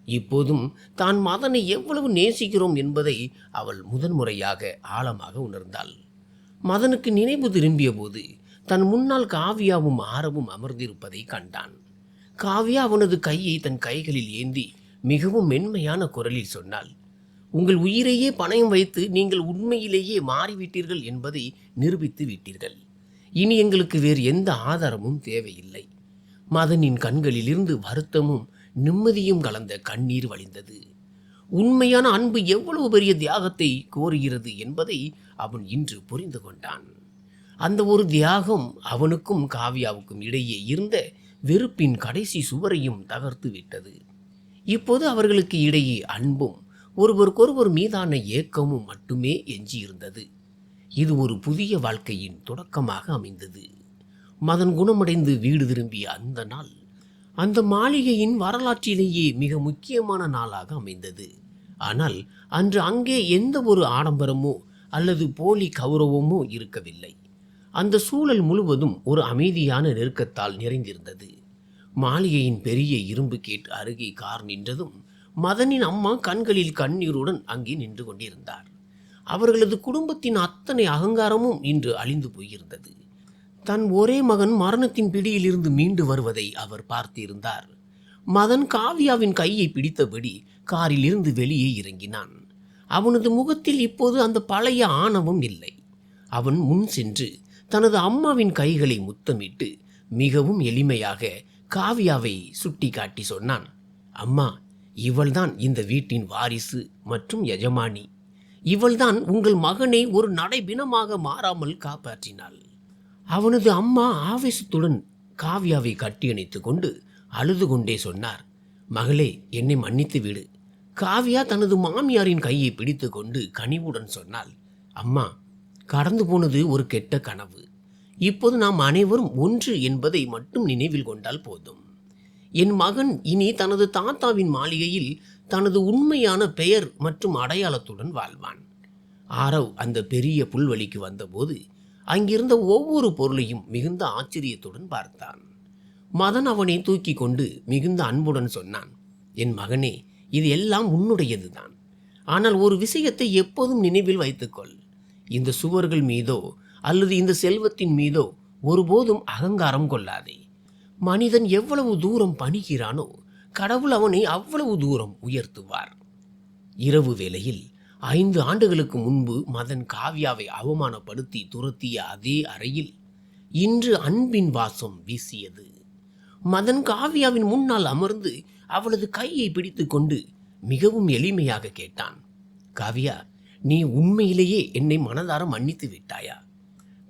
இப்போதும் தான் மதனை எவ்வளவு நேசிக்கிறோம் என்பதை அவள் முதன்முறையாக ஆழமாக உணர்ந்தாள். மதனுக்கு நினைவு திரும்பிய போது தன் முன்னால் காவ்யாவும் ஆரவும் அமர்ந்திருப்பதை கண்டான். காவ்யா அவனது கையை தன் கைகளில் ஏந்தி மிகவும் மென்மையான குரலில் சொன்னாள், உங்கள் உயிரையே பணயம் வைத்து நீங்கள் உண்மையிலேயே மாறிவிட்டீர்கள் என்பதை நிரூபித்து விட்டீர்கள். இனி எங்களுக்கு வேறு எந்த ஆதாரமும் தேவையில்லை. மதனின் கண்களிலிருந்து வருத்தமும் நிம்மதியும் கலந்த கண்ணீர் வழிந்தது. உண்மையான அன்பு எவ்வளவு பெரிய தியாகத்தை கோருகிறது என்பதை அவன் இன்று புரிந்து கொண்டான். அந்த ஒரு தியாகம் அவனுக்கும் காவ்யாவுக்கும் இடையே இருந்த வெறுப்பின் கடைசி சுவரையும் தகர்த்து விட்டது. இப்போது அவர்களுக்கு இடையே அன்பும் ஒருவருக்கொருவர் மீதான ஏக்கமும் மட்டுமே எஞ்சியிருந்தது. இது ஒரு புதிய வாழ்க்கையின் தொடக்கமாக அமைந்தது. மதன் குணமடைந்து வீடு திரும்பிய அந்த நாள் அந்த மாளிகையின் வரலாற்றிலேயே மிக முக்கியமான நாளாக அமைந்தது. ஆனால் அன்று அங்கே எந்த ஒரு ஆடம்பரமோ அல்லது போலி கௌரவமோ இருக்கவில்லை. அந்த சூழல் முழுவதும் ஒரு அமைதியான நெருக்கத்தால் நிறைந்திருந்தது. மாளிகையின் பெரிய இரும்பு கேட் அருகே கார் நின்றதும் மதனின் அம்மா கண்களில் கண்ணீருடன் அங்கே நின்று கொண்டிருந்தார். அவர்களது குடும்பத்தின் அத்தனை அகங்காரமும் இன்று அழிந்து போயிருந்தது. தன் ஒரே மகன் மரணத்தின் பிடியிலிருந்து மீண்டு வருவதை அவர் பார்த்திருந்தார். மதன் காவ்யாவின் கையை பிடித்தபடி காரில் இருந்து வெளியே இறங்கினான். அவனது முகத்தில் இப்போது அந்த பழைய ஆணவம் இல்லை. அவன் முன் சென்று தனது அம்மாவின் கைகளை முத்தமிட்டு மிகவும் எளிமையாக காவ்யாவை சுட்டி காட்டி சொன்னான், அம்மா, இவள்தான் இந்த வீட்டின் வாரிசு மற்றும் எஜமானி. இவள்தான் உங்கள் மகனை ஒரு நடைபிணமாக மாறாமல் காப்பாற்றினாள். அவனது அம்மா ஆவேசத்துடன் காவ்யாவை கட்டியணைத்து கொண்டு அழுது கொண்டே சொன்னார், மகளே, என்னை மன்னித்து விடு. காவ்யா தனது மாமியாரின் கையை பிடித்து கொண்டு கனிவுடன் சொன்னாள், அம்மா, கடந்து போனது ஒரு கெட்ட கனவு. இப்போது நாம் அனைவரும் ஒன்று என்பதை மட்டும் நினைவில் கொண்டால் போதும். என் மகன் இனி தனது தாத்தாவின் மாளிகையில் தனது உண்மையான பெயர் மற்றும் அடையாளத்துடன் வாழ்வான். ஆரவ் அந்த பெரிய புல்வெளிக்கு வந்தபோது அங்கிருந்த ஒவ்வொரு பொருளையும் மிகுந்த ஆச்சரியத்துடன் பார்த்தான். மதன் அவனை தூக்கி கொண்டு மிகுந்த அன்புடன் சொன்னான், என் மகனே, இது எல்லாம் உன்னுடையதுதான். ஆனால் ஒரு விஷயத்தை எப்போதும் நினைவில் வைத்துக்கொள். இந்த சுவர்கள் மீதோ அல்லது இந்த செல்வத்தின் மீதோ ஒருபோதும் அகங்காரம் கொள்ளாதே. மனிதன் எவ்வளவு தூரம் பணிகிறானோ கடவுள் அவனை அவ்வளவு தூரம் உயர்த்துவார். இரவு வேளையில் 5 ஆண்டுகளுக்கு முன்பு மதன் காவ்யாவை அவமானப்படுத்தி துரத்திய அதே அறையில் இன்று அன்பின் வாசம் வீசியது. மதன் காவ்யாவின் முன்னால் அமர்ந்து அவளது கையை பிடித்து கொண்டு மிகவும் எளிமையாக கேட்டான், காவ்யா, நீ உண்மையிலேயே என்னை மனதார மன்னித்து விட்டாயா?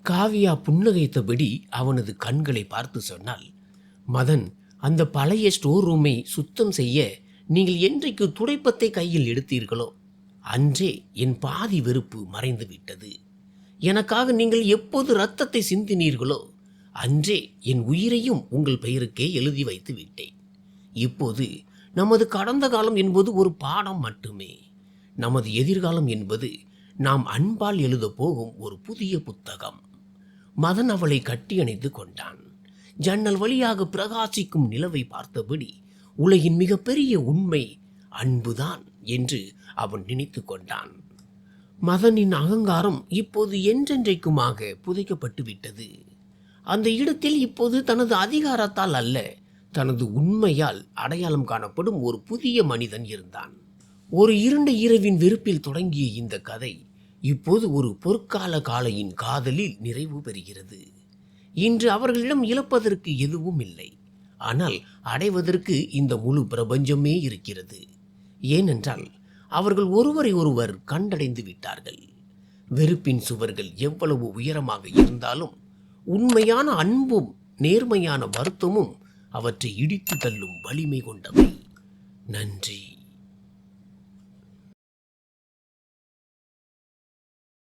காவ்யா புன்னகைத்தபடி அவனது கண்களை பார்த்து சொன்னாள், மதன், அந்த பழைய ஸ்டோர் ரூமை சுத்தம் செய்ய நீங்கள் என்றைக்கு துடைப்பத்தை கையில் எடுத்தீர்களோ அன்றே என் பாதி வெறுப்பு மறைந்து விட்டது. எனக்காக நீங்கள் எப்போது இரத்தத்தை சிந்தினீர்களோ அன்றே என் உயிரையும் உங்கள் பெயருக்கே எழுதி வைத்து விட்டேன். இப்போது நமது கடந்த காலம் என்பது ஒரு பாடம் மட்டுமே. நமது எதிர்காலம் என்பது நாம் அன்பால் எழுதப் போகும் ஒரு புதிய புத்தகம். மதன் அவளை கட்டியணைத்து கொண்டான். ஜன்னல் வழியாக பிரகாசிக்கும் நிலவை பார்த்தபடி உலகின் மிகப்பெரிய உண்மை அன்புதான் என்று அவன் நினைத்து கொண்டான். மதனின் அகங்காரம் இப்போது என்றென்றைக்குமாக புதைக்கப்பட்டு விட்டது. அந்த இடத்தில் இப்போது தனது அதிகாரத்தால் அல்ல, தனது உண்மையால் அடையாளம் காணப்படும் ஒரு புதிய மனிதன் இருந்தான். ஒரு இருண்ட இரவின் வெறுப்பில் தொடங்கிய இந்த கதை இப்போது ஒரு பொற்கால காளையின் காதலில் நிறைவு பெறுகிறது. இன்று அவர்களிடம் இழப்பதற்கு எதுவும் இல்லை, ஆனால் அடைவதற்கு இந்த முழு பிரபஞ்சமே இருக்கிறது. ஏனென்றால் அவர்கள் ஒருவரை ஒருவர் கண்டடைந்து விட்டார்கள். வெறுப்பின் சுவர்கள் எவ்வளவு உயரமாக இருந்தாலும் உண்மையான அன்பும் நேர்மையான வருத்தமும் அவற்றை இடித்து தள்ளும் வலிமை கொண்டவை. நன்றி.